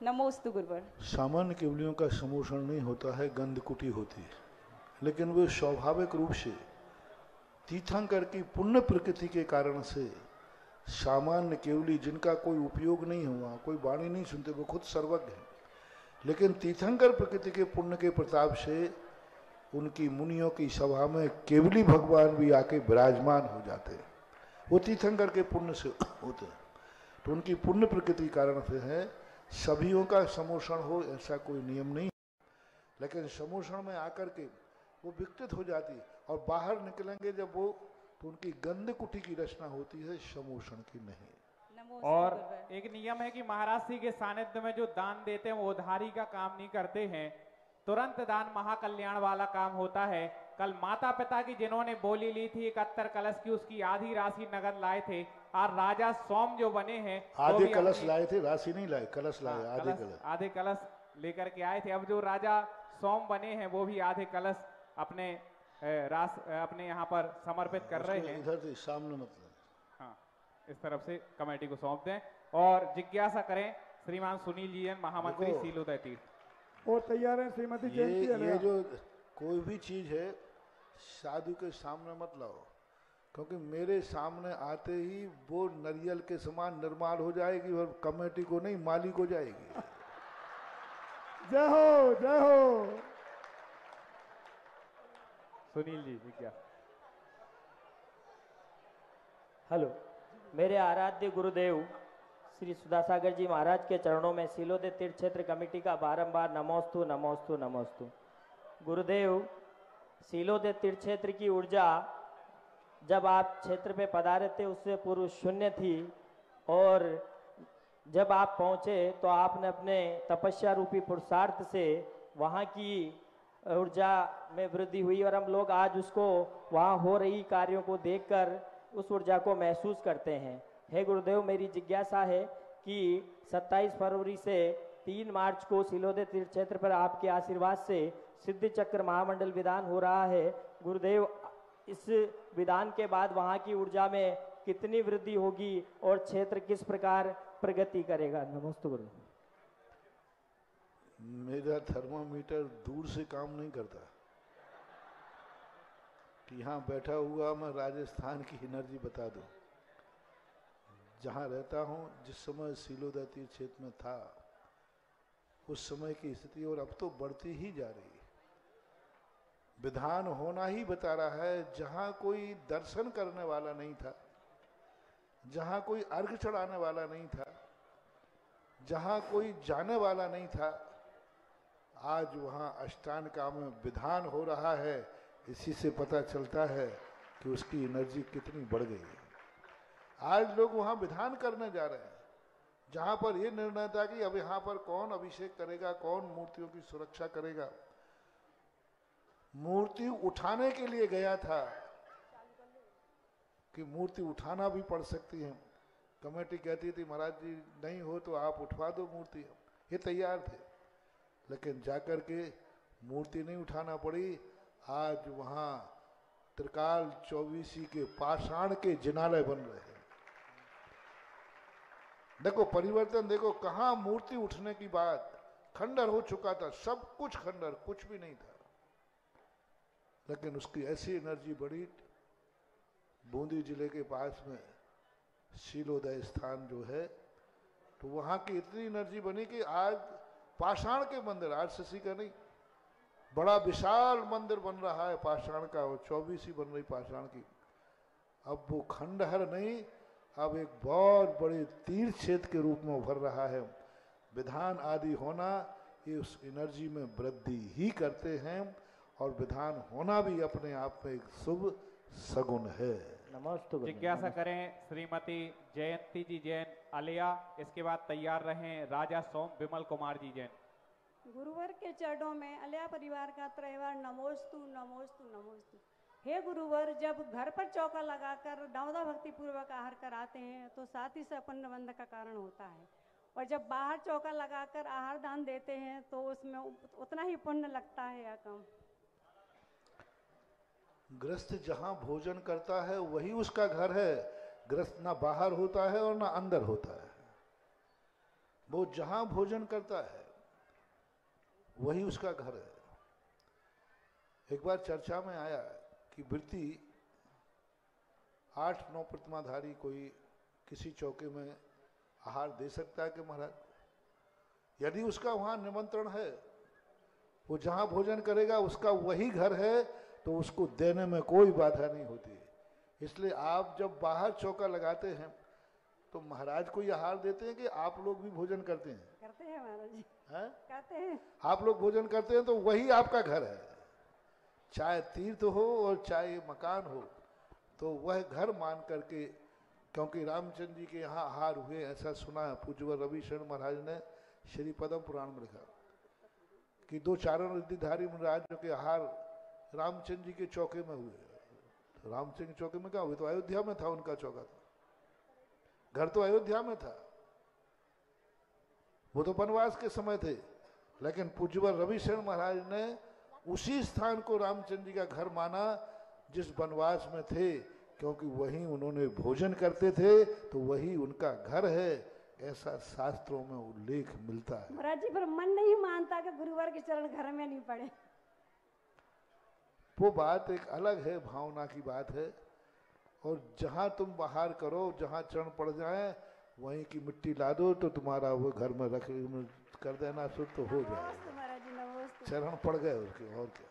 Speaker 13: नमोस्तु गुरुवर।
Speaker 3: सामान्य केवलियों का समोषण नहीं होता है, गंधकुटी होती है, लेकिन वे स्वाभाविक रूप से तीर्थंकर की पुण्य प्रकृति के कारण से सामान्य केवली जिनका कोई उपयोग नहीं हुआ, कोई वाणी नहीं सुनते, वो खुद सर्वज्ञ हैं, लेकिन तीर्थंकर प्रकृति के पुण्य के प्रताप से उनकी मुनियों की सभा में केवली भगवान भी आके विराजमान हो जाते हैं। वो तीर्थंकर के पुण्य से होते हैं, तो उनकी पुण्य प्रकृति कारण से है। सभीयों का समोषण हो ऐसा कोई नियम नहीं, लेकिन समोषण में आकर के वो विकसित हो जाती और बाहर निकलेंगे जब वो, तो उनकी गंध कुटी की रचना होती है, समोषण की नहीं।
Speaker 5: और एक नियम है कि महाराज जी के सानिध्य में जो दान देते हैं वो उधारी का काम नहीं करते हैं, तुरंत दान महाकल्याण वाला काम होता है। कल माता पिता की जिन्होंने बोली ली थी 71 कलश की, उसकी आधी राशि नगद लाए थे। और राजा सोम जो बने हैं,
Speaker 3: आधे कलश लाए थे, राशि नहीं लाए, कलश लाए,
Speaker 5: आधे कलश लेकर के आए थे। अब जो राजा सोम बने हैं वो भी आधे कलश अपने अपने यहाँ पर समर्पित कर रहे हैं।
Speaker 3: इधर से सामने मतलब,
Speaker 5: हाँ, इस तरफ से कमेटी को सौंप दें। और जिज्ञासा करें श्रीमान सुनील जी जैन, महामंत्री सीलोदय तीर्थ।
Speaker 11: और तैयार है श्रीमती जयंती।
Speaker 3: ये जो कोई भी चीज है साधु के सामने मत लाओ, क्योंकि मेरे सामने आते ही वो नरियल के समान निर्माण हो जाएगी और कमेटी को नहीं, मालिक हो जाएगी।
Speaker 11: जय हो, जय हो।
Speaker 5: सुनील जी क्या?
Speaker 14: हेलो, मेरे आराध्य गुरुदेव श्री सुधासागर जी महाराज के चरणों में सीलोदय तीर्थ क्षेत्र कमेटी का बारंबार नमोस्तु नमोस्तु नमोस्तु। गुरुदेव, सीलोदय तीर्थ क्षेत्र की ऊर्जा जब आप क्षेत्र पे पधारे थे उससे पूर्व शून्य थी, और जब आप पहुंचे तो आपने अपने तपस्या रूपी पुरुषार्थ से वहाँ की ऊर्जा में वृद्धि हुई और हम लोग आज उसको वहाँ हो रही कार्यों को देखकर उस ऊर्जा को महसूस करते हैं। हे गुरुदेव, मेरी जिज्ञासा है कि 27 फरवरी से 3 मार्च को सिलोदे तीर्थ क्षेत्र पर आपके आशीर्वाद से सिद्धि चक्र महामंडल विधान हो रहा है। गुरुदेव, इस विधान के बाद वहाँ की ऊर्जा में कितनी वृद्धि होगी और क्षेत्र किस प्रकार प्रगति करेगा? नमस्ते गुरु।
Speaker 3: मेरा थर्मामीटर दूर से काम नहीं करता कि यहाँ बैठा हुआ मैं राजस्थान की एनर्जी बता दूं। जहाँ रहता हूँ, जिस समय सिलोदा तीर्थ क्षेत्र में था उस समय की स्थिति और अब तो बढ़ती ही जा रही है। विधान होना ही बता रहा है, जहाँ कोई दर्शन करने वाला नहीं था, जहाँ कोई अर्घ चढ़ाने वाला नहीं था, जहाँ कोई जाने वाला नहीं था, आज वहाँ अष्टांग काम में विधान हो रहा है। इसी से पता चलता है कि उसकी एनर्जी कितनी बढ़ गई है। आज लोग वहाँ विधान करने जा रहे हैं, जहाँ पर ये निर्णय था कि अब यहाँ पर कौन अभिषेक करेगा, कौन मूर्तियों की सुरक्षा करेगा। मूर्ति उठाने के लिए गया था कि मूर्ति उठाना भी पड़ सकती है। कमेटी कहती थी महाराज जी नहीं हो तो आप उठवा दो मूर्ति, ये तैयार थे, लेकिन जाकर के मूर्ति नहीं उठाना पड़ी। आज वहाँ त्रिकाल चौबीसी के पाषाण के जिनालय बन रहे हैं। देखो परिवर्तन, देखो कहाँ मूर्ति उठने की बात, खंडर हो चुका था, सब कुछ खंडर, कुछ भी नहीं था, लेकिन उसकी ऐसी एनर्जी बढ़ी। बूंदी जिले के पास में शीलोदय स्थान जो है, तो वहाँ की इतनी एनर्जी बनी कि आज पाषाण के मंदिर, आज शशि का नहीं, बड़ा विशाल मंदिर बन रहा है पाषाण का, और 24 बन रही पाषाण की। अब वो खंडहर नहीं, अब एक बहुत बड़े तीर्थ क्षेत्र के रूप में उभर रहा है। विधान आदि होना ये उस एनर्जी में वृद्धि ही करते हैं, और विधान होना भी अपने आप में एक शुभ सगुन है।
Speaker 14: नमस्ते।
Speaker 5: जिज्ञासा करें श्रीमती जयंती जी जैन अलिया, इसके बाद तैयार रहें राजा सोम विमल कुमार जी जैन।
Speaker 15: गुरुवर के चरणों में अलिया परिवार का त्रिवार नमोस्तु नमोस्तु नमोस्तु। हे गुरुवर, जब घर पर चौका लगाकर नवदा भक्ति पूर्वक आहार कराते हैं तो साथ ही संपन्न बंध का कारण होता है, और जब बाहर चौका लगाकर आहार दान देते हैं तो उसमें उतना ही पुण्य लगता है या कम?
Speaker 3: गृहस्थ जहां भोजन करता है वही उसका घर है। गृहस्थ ना बाहर होता है और ना अंदर होता है। वो जहां भोजन करता है वही उसका घर है। एक बार चर्चा में आया कि वृत्ति 8-9 प्रतिमाधारी कोई किसी चौके में आहार दे सकता है कि महाराज? यदि उसका वहां निमंत्रण है, वो जहां भोजन करेगा उसका वही घर है, तो उसको देने में कोई बाधा नहीं होती। इसलिए आप जब बाहर चौका लगाते हैं तो महाराज को ये आहार देते हैं कि आप लोग भी भोजन करते हैं?
Speaker 15: करते हैं महाराज जी।
Speaker 3: हैं?
Speaker 15: करते हैं।
Speaker 3: आप लोग भोजन करते हैं तो वही आपका घर है। चाहे तीर्थ हो और चाहे मकान हो, तो वह घर मान करके, क्योंकि रामचंद्र जी के यहाँ आहार हुए ऐसा सुना है। पूज्य रविशरण महाराज ने श्री पद्म पुराण में लिखा कि 2 चारण रिद्धिधारी महाराजों के आहार रामचंद्र जी के चौके में हुए। तो रामचंद्र के चौके में क्या हुए? तो अयोध्या में था उनका चौका, था घर तो अयोध्या में था, वो तो वनवास के समय थे। लेकिन पूज्यवर रविशरण महाराज ने उसी स्थान को रामचंद्र जी का घर माना जिस वनवास में थे, क्योंकि वहीं उन्होंने भोजन करते थे, तो वही उनका घर है, ऐसा शास्त्रों में उल्लेख मिलता है।
Speaker 15: महाराज जी, पर मन नहीं मानता कि गुरुवार के चरण घर में नहीं पड़े।
Speaker 3: वो बात एक अलग है, भावना की बात है। और जहां तुम बाहर करो, जहां चरण पड़ जाए वहीं की मिट्टी ला दो, तो तुम्हारा वो घर में रख कर देना शुद्ध तो हो जाए। चरण पड़ गए उसके, और क्या।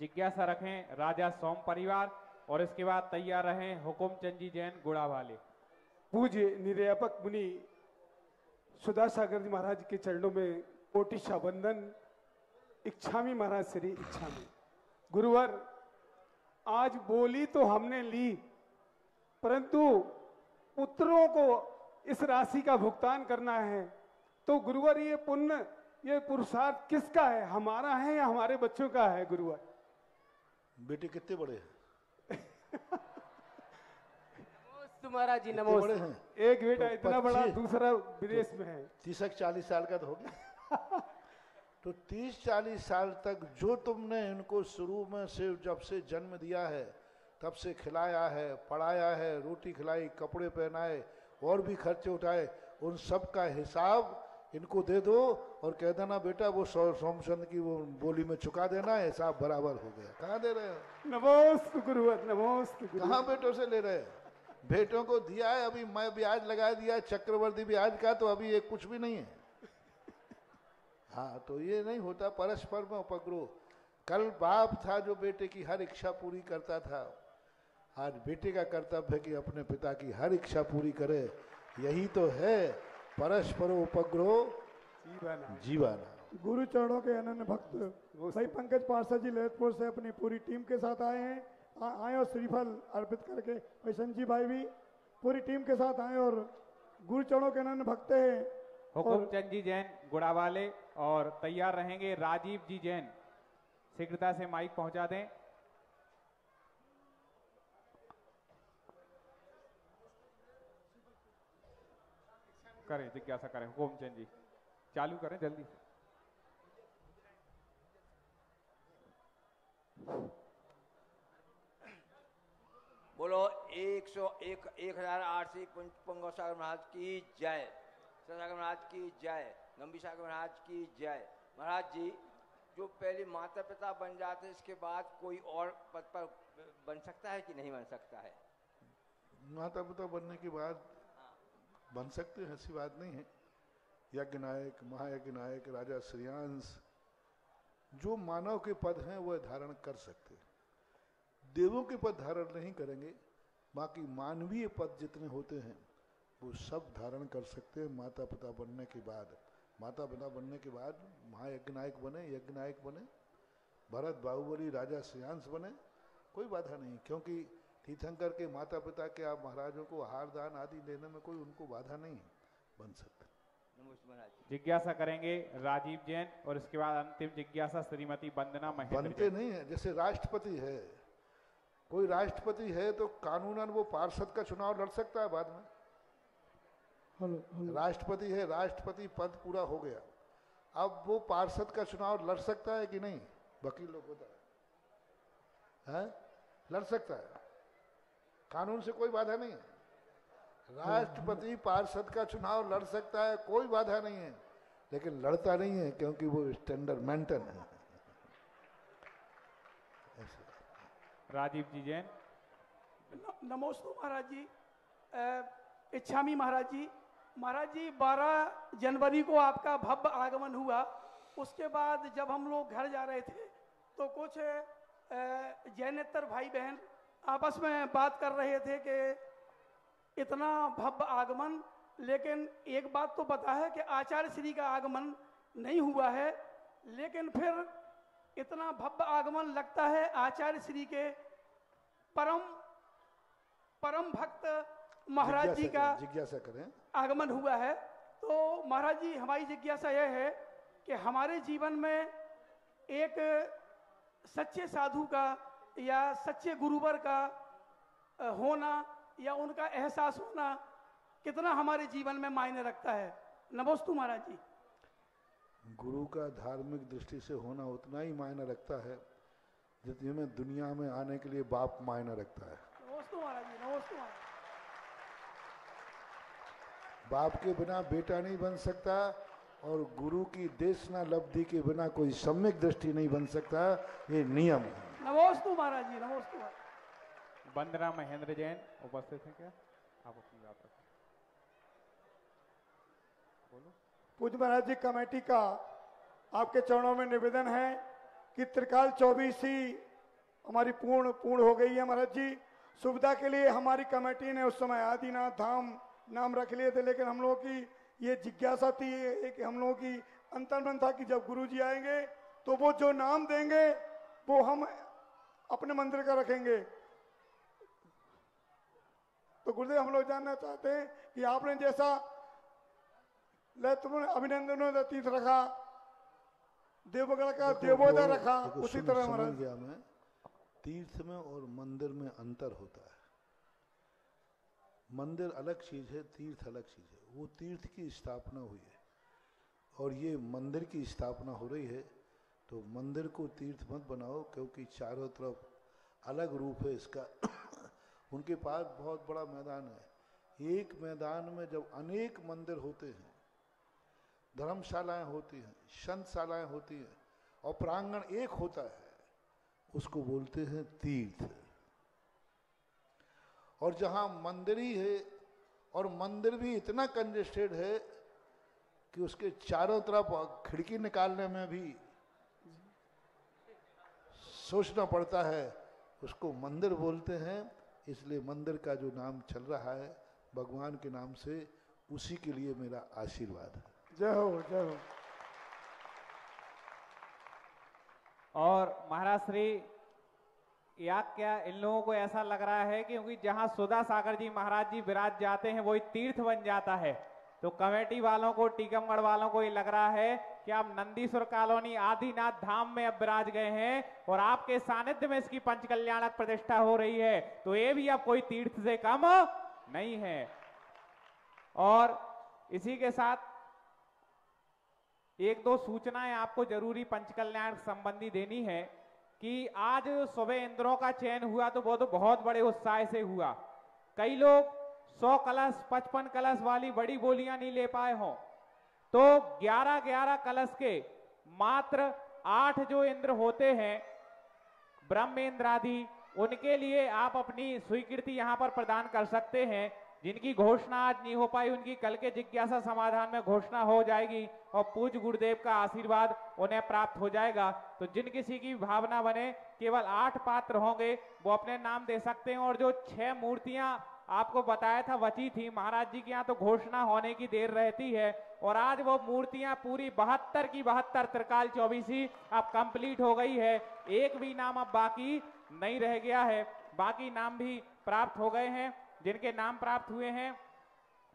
Speaker 5: जिज्ञासा रखें राजा सोम परिवार, और इसके बाद तैयार रहें हुकुम चंद जी जैन गुड़ा वाले।
Speaker 11: पूज्य निर्यापक मुनि सुधा सागर जी महाराज के चरणों में कोटि शाबंदन। इच्छामी महाराज श्री इच्छामी। गुरुवर, आज बोली तो हमने ली, परंतु पुत्रों को इस राशि का भुगतान करना है, तो गुरुवर ये पुण्य ये पुरुषार्थ किसका है, हमारा है या हमारे बच्चों का है गुरुवर?
Speaker 3: बेटे कितने बड़े हैं?
Speaker 16: तुम्हारा जी
Speaker 3: कितने
Speaker 16: नमोस्त।
Speaker 3: बड़े हैं?
Speaker 11: एक बेटा
Speaker 3: तो
Speaker 11: इतना बड़ा,
Speaker 3: 25
Speaker 11: दूसरा विदेश में है।
Speaker 3: 30-40 साल का तो हो गया। तो 30-40 साल तक जो तुमने इनको शुरू में से जब से जन्म दिया है तब से खिलाया है, पढ़ाया है, रोटी खिलाई, कपड़े पहनाए और भी खर्चे उठाए, उन सब का हिसाब इनको दे दो और कह देना बेटा वो सोमचंद की वो बोली में चुका देना, हिसाब बराबर हो गया। कहाँ दे रहे हो?
Speaker 11: नमोस्त गुरुवर, नमोस्त गुरुवर।
Speaker 3: कहाँ बेटों से ले रहे हैं? बेटों को दिया है, अभी मैं ब्याज लगा दिया चक्रवर्ती ब्याज का, तो अभी ये कुछ भी नहीं है। हाँ, तो ये नहीं होता परस्पर में उपग्रह। कल बाप था जो बेटे की हर इच्छा पूरी करता था, आज बेटे का कर्तव्य है कि अपने पिता की हर इच्छा पूरी करे। यही तो है परस्पर उपग्रह जीवाना।
Speaker 17: गुरु चरणों के अनन्य भक्त भाई पंकज पार्षद जी ललितपुर से अपनी पूरी टीम के साथ आए हैं, आए और श्रीफल अर्पित करके। भाई संजीव भाई भी पूरी टीम के साथ आए और गुरु चरणों के अनन्य भक्त हैं।
Speaker 5: हुकुमचंद जी जैन गुड़ावाले और तैयार रहेंगे राजीव जी जैन, शीघ्रता से माइक पहुंचा दें। करें जिज्ञासा करें, हुकुमचंद जी चालू करें जल्दी से।
Speaker 18: बोलो 1008 पंगो सागर महाराज की जय, सागर महाराज की जय, गंभीर सागर महाराज की जय। महाराज जी, जो पहले माता पिता बन जाते इसके बाद कोई और पद पर बन सकता है कि नहीं बन सकता है?
Speaker 3: माता पिता बनने के बाद बन सकते हैं, ऐसी बात नहीं है। यज्ञ नायक, महायज्ञ नायक, राजा श्रेयांश, जो मानव के पद हैं वह धारण कर सकते हैं, देवों के पद धारण नहीं करेंगे। बाकी मानवीय पद जितने होते हैं वो सब धारण कर सकते हैं माता पिता बनने के बाद। माता पिता बनने के बाद महायज्ञ नायक बने, यज्ञ नायक बने, भरत बाहुबली राजा श्रेयांश बने, कोई बाधा नहीं। क्योंकि तीर्थंकर के माता पिता के आप महाराजों को आहार दान आदि देने में कोई उनको बाधा नहीं है, बन सकते।
Speaker 5: जिज्ञासा करेंगे राजीव जैन और इसके बाद अंतिम जिज्ञासा श्रीमती वंदना महेंद्र।
Speaker 3: बनते नहीं है, जैसे राष्ट्रपति है, कोई राष्ट्रपति है तो कानूनन वो पार्षद का चुनाव लड़ सकता है बाद में। राष्ट्रपति है, राष्ट्रपति पद पूरा हो गया, अब वो पार्षद का चुनाव लड़ सकता है कि नहीं? वकील लोग होता है, लड़ सकता है, कानून से कोई बाधा नहीं है। राष्ट्रपति पार्षद का चुनाव लड़ सकता है, कोई बाधा नहीं है, लेकिन लड़ता नहीं है क्योंकि वो स्टैंडर्ड मेंटेन है।
Speaker 5: राजीव जी जैन।
Speaker 19: नमोस्तु महाराज जी, इच्छामी महाराज जी। महाराज जी, 12 जनवरी को आपका भव्य आगमन हुआ, उसके बाद जब हम लोग घर जा रहे थे तो कुछ जैनेतर भाई बहन आपस में बात कर रहे थे कि इतना भव्य आगमन, लेकिन एक बात तो पता है कि आचार्य श्री का आगमन नहीं हुआ है, लेकिन फिर इतना भव्य आगमन लगता है आचार्य श्री के परम भक्त महाराज जी का
Speaker 3: जिज्ञासा करें
Speaker 19: आगमन हुआ है। तो महाराज जी, हमारी जिज्ञासा यह है कि हमारे जीवन में एक सच्चे साधु का या सच्चे गुरुवर का होना या उनका एहसास होना कितना हमारे जीवन में मायने रखता है? नमोस्तु महाराज जी।
Speaker 3: गुरु का धार्मिक दृष्टि से होना उतना ही मायने रखता है जितने दुनिया में आने के लिए बाप मायने रखता है।
Speaker 19: नमोस्तु महाराज जी, नमोस्तु महाराज।
Speaker 3: बाप के बिना बेटा नहीं बन सकता और गुरु की देशना लब्धि के बिना कोई सम्यक दृष्टि नहीं बन सकता, ये नियम है।
Speaker 19: नमोस्तु महाराज जी, नमोस्तु महाराज।
Speaker 5: वंदना महेंद्र जैन उपस्थित हैं क्या? आप अपनी बात रखें, बोलो।
Speaker 17: पूज्य महाराज जी, कमेटी का आपके चरणों में निवेदन है कि त्रिकाल 24 हमारी पूर्ण हो गई है महाराज जी। सुविधा के लिए हमारी कमेटी ने उस समय आदिनाथ धाम नाम रख लिए थे, लेकिन हम लोगों की ये जिज्ञासा थी, एक हम लोगों की अंतर्मन था कि जब गुरु जी आएंगे तो वो जो नाम देंगे वो हम अपने मंदिर का रखेंगे। तो गुरुदेव, हम लोग जानना चाहते हैं कि आपने जैसा तुमने अभिनंदनों का तीर्थ रखा, देवगढ़ का देवोदय रखा,
Speaker 3: देखो,
Speaker 17: उसी तरह
Speaker 3: समझ
Speaker 17: महाराज
Speaker 3: गया मैं। तीर्थ में और मंदिर में अंतर होता है। मंदिर अलग चीज है, तीर्थ अलग चीज है। वो तीर्थ की स्थापना हुई है और ये मंदिर की स्थापना हो रही है, तो मंदिर को तीर्थ मत बनाओ, क्योंकि चारों तरफ अलग रूप है इसका। उनके पास बहुत बड़ा मैदान है। एक मैदान में जब अनेक मंदिर होते हैं, धर्मशालाएं होती हैं, संतशालाएं होती हैं और प्रांगण एक होता है, उसको बोलते हैं तीर्थ। और जहां मंदिर ही है और मंदिर भी इतना कंजेस्टेड है कि उसके चारों तरफ खिड़की निकालने में भी सोचना पड़ता है, उसको मंदिर बोलते हैं। इसलिए मंदिर का जो नाम चल रहा है भगवान के नाम से, उसी के लिए मेरा आशीर्वाद है।
Speaker 17: जय हो, जय हो।
Speaker 5: और महाराज श्री, या क्या इन लोगों को ऐसा लग रहा है कि क्योंकि जहां सुधा सागर जी महाराज जी विराज जाते हैं वही तीर्थ बन जाता है, तो कमेटी वालों को, टीकमगढ़ वालों को ये लग रहा है कि आप नंदीश्वर कॉलोनी आदिनाथ धाम में अब विराज गए हैं और आपके सानिध्य में इसकी पंचकल्याणक प्रतिष्ठा हो रही है, तो ये भी अब कोई तीर्थ से कम नहीं है। और इसी के साथ एक दो सूचनाएं आपको जरूरी पंचकल्याण संबंधी देनी है कि आज सुबह इंद्रों का चयन हुआ तो वो तो बहुत बड़े उत्साह से हुआ। कई लोग 100 कलश 55 कलश वाली बड़ी बोलियां नहीं ले पाए हों, तो 11-11 कलश के मात्र 8 जो इंद्र होते हैं ब्रह्मेंद्र आदि, उनके लिए आप अपनी स्वीकृति यहां पर प्रदान कर सकते हैं। जिनकी घोषणा आज नहीं हो पाई उनकी कल के जिज्ञासा समाधान में घोषणा हो जाएगी और पूज्य गुरुदेव का आशीर्वाद उन्हें प्राप्त हो जाएगा। तो जिन किसी की भावना बने, केवल 8 पात्र होंगे, वो अपने नाम दे सकते हैं। और जो 6 मूर्तियां आपको बताया था बची थी, महाराज जी के यहाँ तो घोषणा होने की देर रहती है और आज वो मूर्तियां पूरी 72 की 72 त्रिकाल 24 अब कंप्लीट हो गई है। एक भी नाम अब बाकी नहीं रह गया है, बाकी नाम भी प्राप्त हो गए हैं। जिनके नाम प्राप्त हुए हैं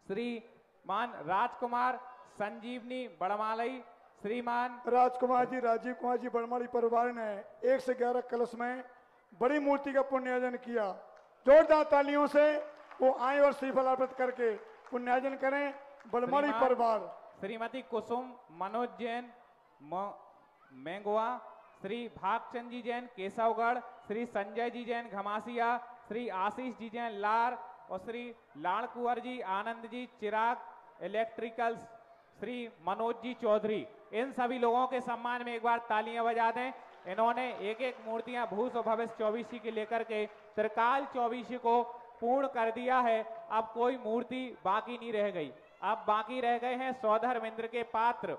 Speaker 5: श्रीमान राजकुमार संजीवनी बड़मालई, श्रीमान
Speaker 17: राजकुमार जी, राजीव कुमार जी बड़माली परिवार ने 1 से 11 कलश में बड़ी मूर्ति का पुण्यार्जन किया। जोरदार तालियों से वो आए और श्रीफल अर्पित करके पुण्यार्जन करें। बड़माली परिवार
Speaker 5: श्रीमती कुसुम मनोज जैन मेंगवा, श्री भागचंद जी जैन केशवगढ़, श्री संजय जी जैन घमासिया, श्री आशीष जी जैन लार और श्री लाड़ कुंवर जी, आनंद जी चिराग इलेक्ट्रिकल्स, श्री मनोज जी चौधरी, इन सभी लोगों के सम्मान में एक बार तालियां बजा दें। इन्होंने एक एक मूर्तियां भूष और भविष्य 24 के लेकर के त्रिकाल 24 को पूर्ण कर दिया है। अब कोई मूर्ति बाकी नहीं रह गई। अब बाकी रह गए हैं सौधर्म इंद्र के पात्र।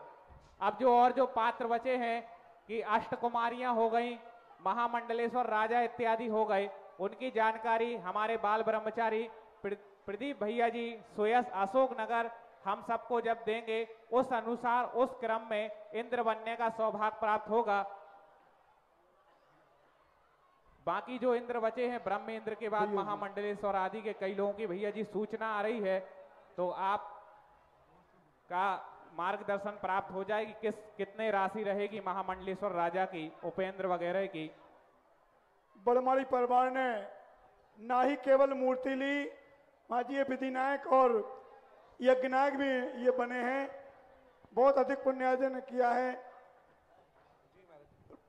Speaker 5: अब जो पात्र बचे हैं कि अष्टकुमारियां हो गई, महामंडलेश्वर राजा इत्यादि हो गए, उनकी जानकारी हमारे बाल ब्रह्मचारी प्रदीप भैया जी सोयस अशोक नगर हम सबको जब देंगे, उस अनुसार उस क्रम में इंद्र बनने का सौभाग्य प्राप्त होगा। बाकी जो इंद्र बचे हैं ब्रह्म इंद्र के बाद महामंडलेश्वर आदि के कई लोगों की भैया जी सूचना आ रही है, तो आप का मार्गदर्शन प्राप्त हो जाएगी कितने राशि रहेगी महामंडलेश्वर राजा की, उपेंद्र वगैरह की।
Speaker 17: बड़माली परिवार ने ना ही केवल मूर्ति ली, माजी ये विधिनायक और यज्ञनायक भी ये बने हैं। बहुत अधिक पुण्यार्जन किया है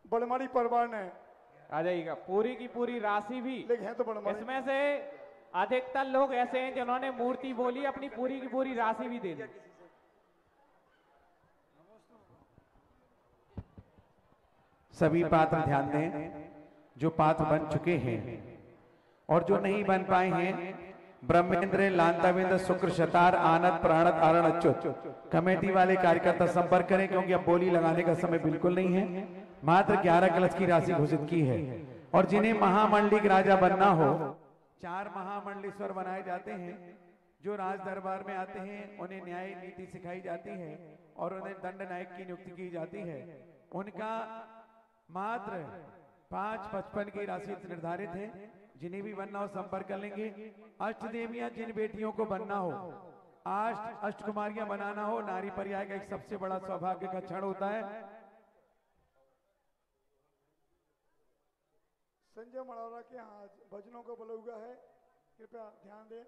Speaker 17: बड़माली परिवार ने।
Speaker 5: आ जाइएगा, पूरी की पूरी राशि भी
Speaker 17: है तो
Speaker 5: इसमें से अधिकतर लोग ऐसे हैं जिन्होंने मूर्ति बोली, अपनी पूरी की पूरी राशि भी दे दी।
Speaker 20: सभी पात्र ध्यान दें, जो पात्र बन चुके हैं और जो नहीं बन पाए हैं, ब्रह्मेंद्र लांताविंद शुक्र शतार आनंद प्राणत आरण अच्युत कमेटी वाले कार्यकर्ता संपर्क करें, क्योंकि अब बोली लगाने का समय बिल्कुल नहीं है। मात्र 11 कलश की राशि घोषित की है। और जिन्हें महामंडलिक राजा बनना हो, 4 महामंडलेश्वर बनाए जाते हैं। जो राज दरबार में आते हैं उन्हें न्याय नीति सिखाई जाती है और उन्हें दंड नायक की नियुक्ति की जाती है। उनका मात्र 5-55 की राशि निर्धारित है। जिन्हें भी बनना हो संपर्क कर लेंगे। अष्ट देवियां, जिन बेटियों को बनना हो, अष्ट कुमारियां बनाना हो, नारी पर्याय का एक सबसे बड़ा सौभाग्य का क्षण होता है।
Speaker 17: संजय मड़ौरा के यहाँ भजनों का बोला हुआ है, कृपया ध्यान दें।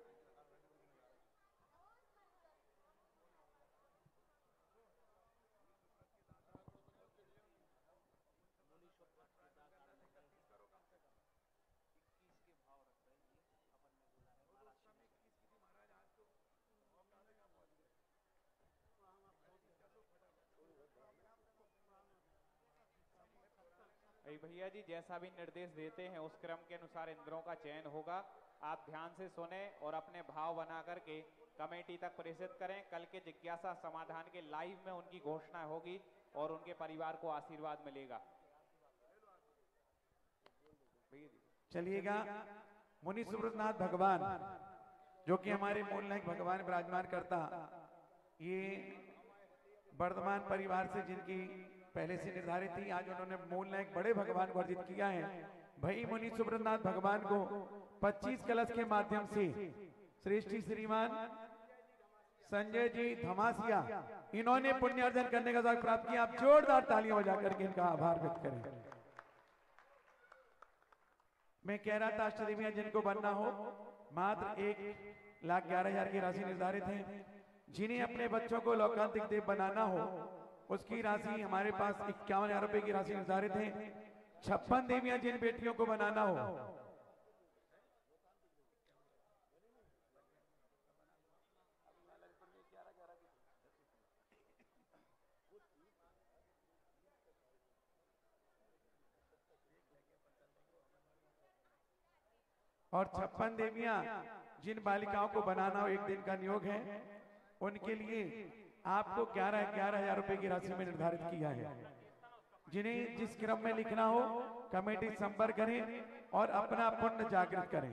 Speaker 5: भैया जी जैसा भी निर्देश देते हैं उस क्रम के अनुसार इंद्रों का चयन होगा। आप ध्यान से सुने और अपने भाव बना करके कमेटी तक प्रेषित करें। कल के जिज्ञासा समाधान के लाइव में उनकी घोषणा होगी और उनके परिवार को आशीर्वाद मिलेगा।
Speaker 20: चलिएगा मुनि सुब्रतनाथ भगवान जो कि हमारे मूल नायक भगवान विराजमान करता, ये वर्धमान परिवार से जिनकी पहले से निर्धारित थी, आज उन्होंने मूल नायक बड़े भगवान को अर्जित किया है। भाई मुनि सुब्रतनाथ भगवान को 25 कलश के माध्यम से श्रेष्ठी श्रीमान संजय जी धमासिया इन्होंने पुण्यार्जन करने का सौभाग्य प्राप्त किया। आप जोरदार तालियां बजा करके इनका आभार व्यक्त करें। मैं कह रहा था अष्टदेवियां जिनको बनना हो मात्र 1,11,000 की राशि निर्धारित है। जिन्हें अपने बच्चों को लौकांतिक देव बनाना हो उसकी राशि हमारे पास 51,000 रुपए की राशि निर्धारित है। 56 देवियां जिन बेटियों को बनाना हो और 56 देवियां जिन बालिकाओं को बनाना हो, एक दिन का नियोग है, उनके लिए आपको 11,000 रुपए की राशि में निर्धारित किया है। जिन्हें जिस क्रम में लिखना हो कमेटी संपर्क करें और अपना पुण्य जागृत करें।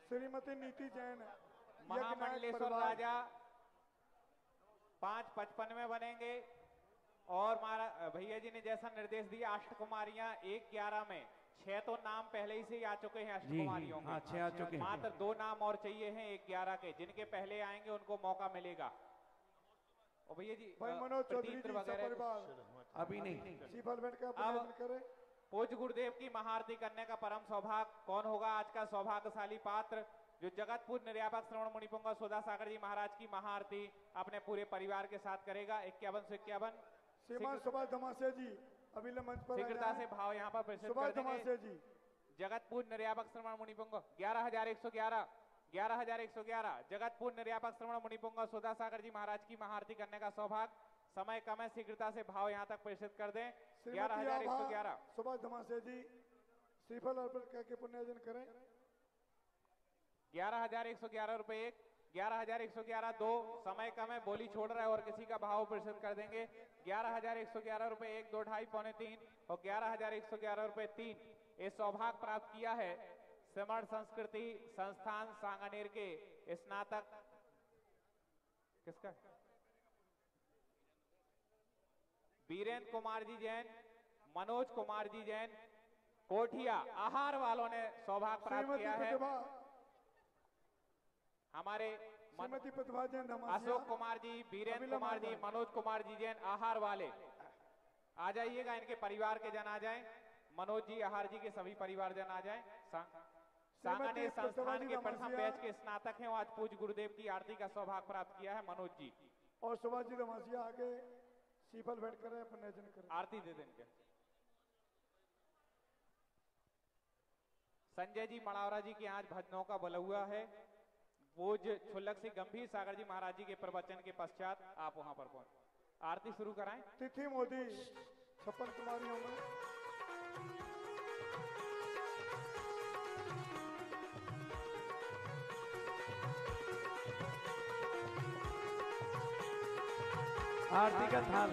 Speaker 17: श्रीमती नीति जैन
Speaker 5: महामंडलेश्वर राजा 5:55 में बनेंगे और भैया जी ने जैसा निर्देश दिया अष्ट कुमारियां 1:11 में 6 तो नाम पहले ही से ही आ चुके हैं अष्ट कुमारियों के।
Speaker 20: 6 आ चुके हैं।
Speaker 5: मात्र 2 नाम और चाहिए हैं 1:11 के, जिनके पहले आएंगे उनको मौका मिलेगा। और भैया जी
Speaker 17: मनोज चौधरी जी
Speaker 20: अभी नहीं
Speaker 5: अब पूज्य गुरुदेव की महाआरती करने का परम सौभाग्य कौन होगा? आज का सौभाग्यशाली पात्र जो जगतपुर निर्यापक श्रवण मुनिपुंगा सुधा सागर जी महाराज की महाआरती अपने पूरे परिवार के साथ करेगा। 51 से 51
Speaker 17: श्रीमान सुभाष धमासिया जी अभी मंच पर
Speaker 5: शीघ्रता से भाव यहाँ पर प्रेषित कर देंगे। जगतपुर निर्यापक श्रवण मुनिपुंगा 11,111 11,111 जगतपुर निर्यापक श्रवण मुनिपुंगा सुधा सागर जी महाराज की महाआरती करने का सौभाग्य। समय कम है, शीघ्रता से भाव यहाँ तक प्रेषित कर दें। 11,111
Speaker 17: सुभाष धमासिया जी श्रीफल अर्पण करके पुण्यार्जन करें।
Speaker 5: 11,111 रुपए 1, 11,111 2, समय कम है, बोली छोड़ रहा है और किसी का भाव प्रेषित कर देंगे। 11,111 रुपए 1, 2, 2.5, पौने 3 और 11,111 रुपए 3। ये सौभाग्य प्राप्त किया है समण संस्कृति संस्थान सांगानेर के स्नातक किसका वीरेंद्र कुमार जी जैन, मनोज कुमार जी जैन कोठिया आहार वालों ने सौभाग्य प्राप्त किया है। हमारे अशोक कुमार जी, वीरेंद्र कुमार जी, मनोज कुमार जी जैन आहार वाले आ जाइएगा। इनके परिवार के जन आ जाएं। मनोज जी आहार जी के सभी परिवार जन आ जाएं। सांगानेर संस्थान के प्रथम बैच के स्नातक हैं। आज पूज्य गुरुदेव की आरती का सौभाग्य प्राप्त किया है मनोज जी
Speaker 17: और सुभाष जी धमासिया आगे सीफल भेंट करें, पुण्यार्जन करें,
Speaker 5: आरती दे देंगे। संजय जी मड़ावरा जी के आज भजनों का बलुआ है। पूज्य छुल्लक सिंह गंभीर सागर जी महाराज जी के प्रवचन के पश्चात आप वहां पर पहुंच आरती शुरू कराएं।
Speaker 17: तिथि मोदी 56 कुमारियों में
Speaker 20: आरती का थाल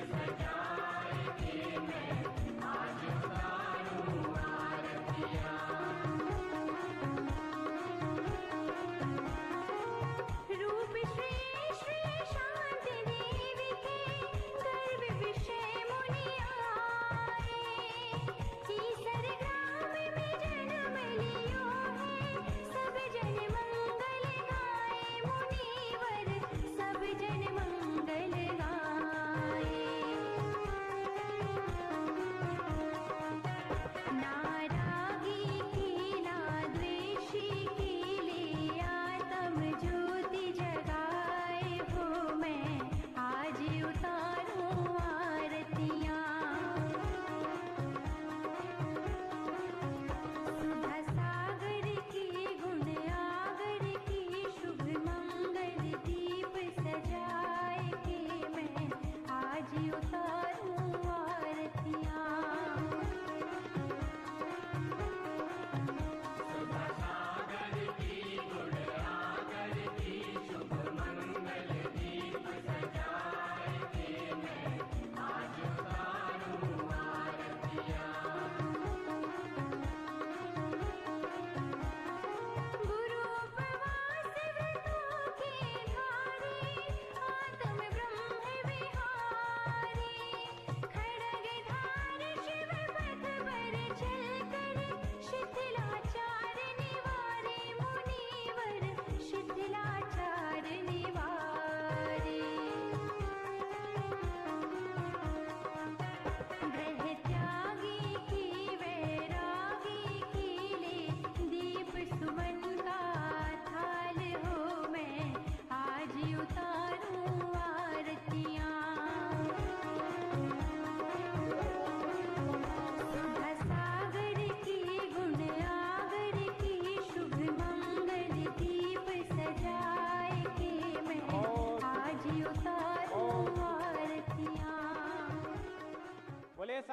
Speaker 21: सजा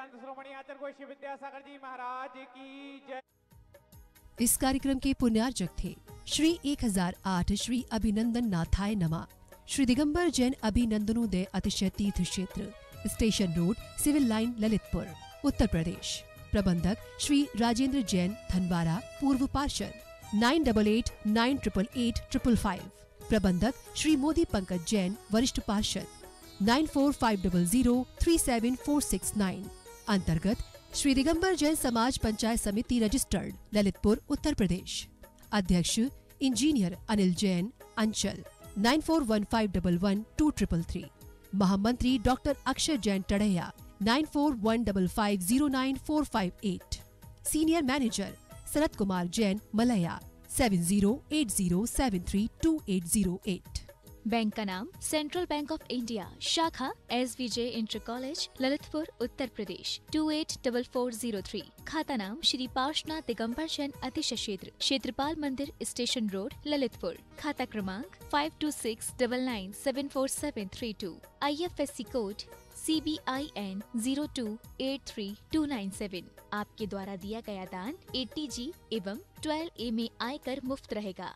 Speaker 5: संत शिरोमणि आचार्य गोष्ठ श्री विद्यासागर जी महाराज की जय।
Speaker 1: इस कार्यक्रम के पुण्यार्चक थे श्री 1008 श्री अभिनंदन नाथाय नमः, श्री दिगंबर जैन अभिनंदनोदय अतिशय तीर्थ क्षेत्र, station road, civil line, Lalitpur, Uttar Pradesh. प्रबंधक श्री राजेंद्र जैन धनवारा, पूर्व पार्षद 9889888555। प्रबंधक श्री मोदी पंकज जैन, वरिष्ठ पार्षद 9450037469। अंतर्गत श्री दिगंबर जैन समाज पंचायत समिति रजिस्टर्ड, ललितपुर, उत्तर प्रदेश। अध्यक्ष इंजीनियर अनिल जैन, अंचल 9415112333। महामंत्री doctor Akshay Jain Tadaiya 9415509458। Senior manager Sanat Kumar Jain, Malaya 7080732808।
Speaker 2: Bank का नाम सेंट्रल बैंक ऑफ इंडिया, शाखा SVJ inter college, Lalitpur, Uttar Pradesh 284403। खाता नाम श्री पार्श्वनाथ दिगंबर जैन अतिशय क्षेत्र, क्षेत्रपाल मंदिर, स्टेशन रोड, ललितपुर। खाता क्रमांक 5269974732। IFSC code CBIN 0283297। आपके द्वारा दिया गया दान 80G एवं 12A में आयकर मुफ्त रहेगा।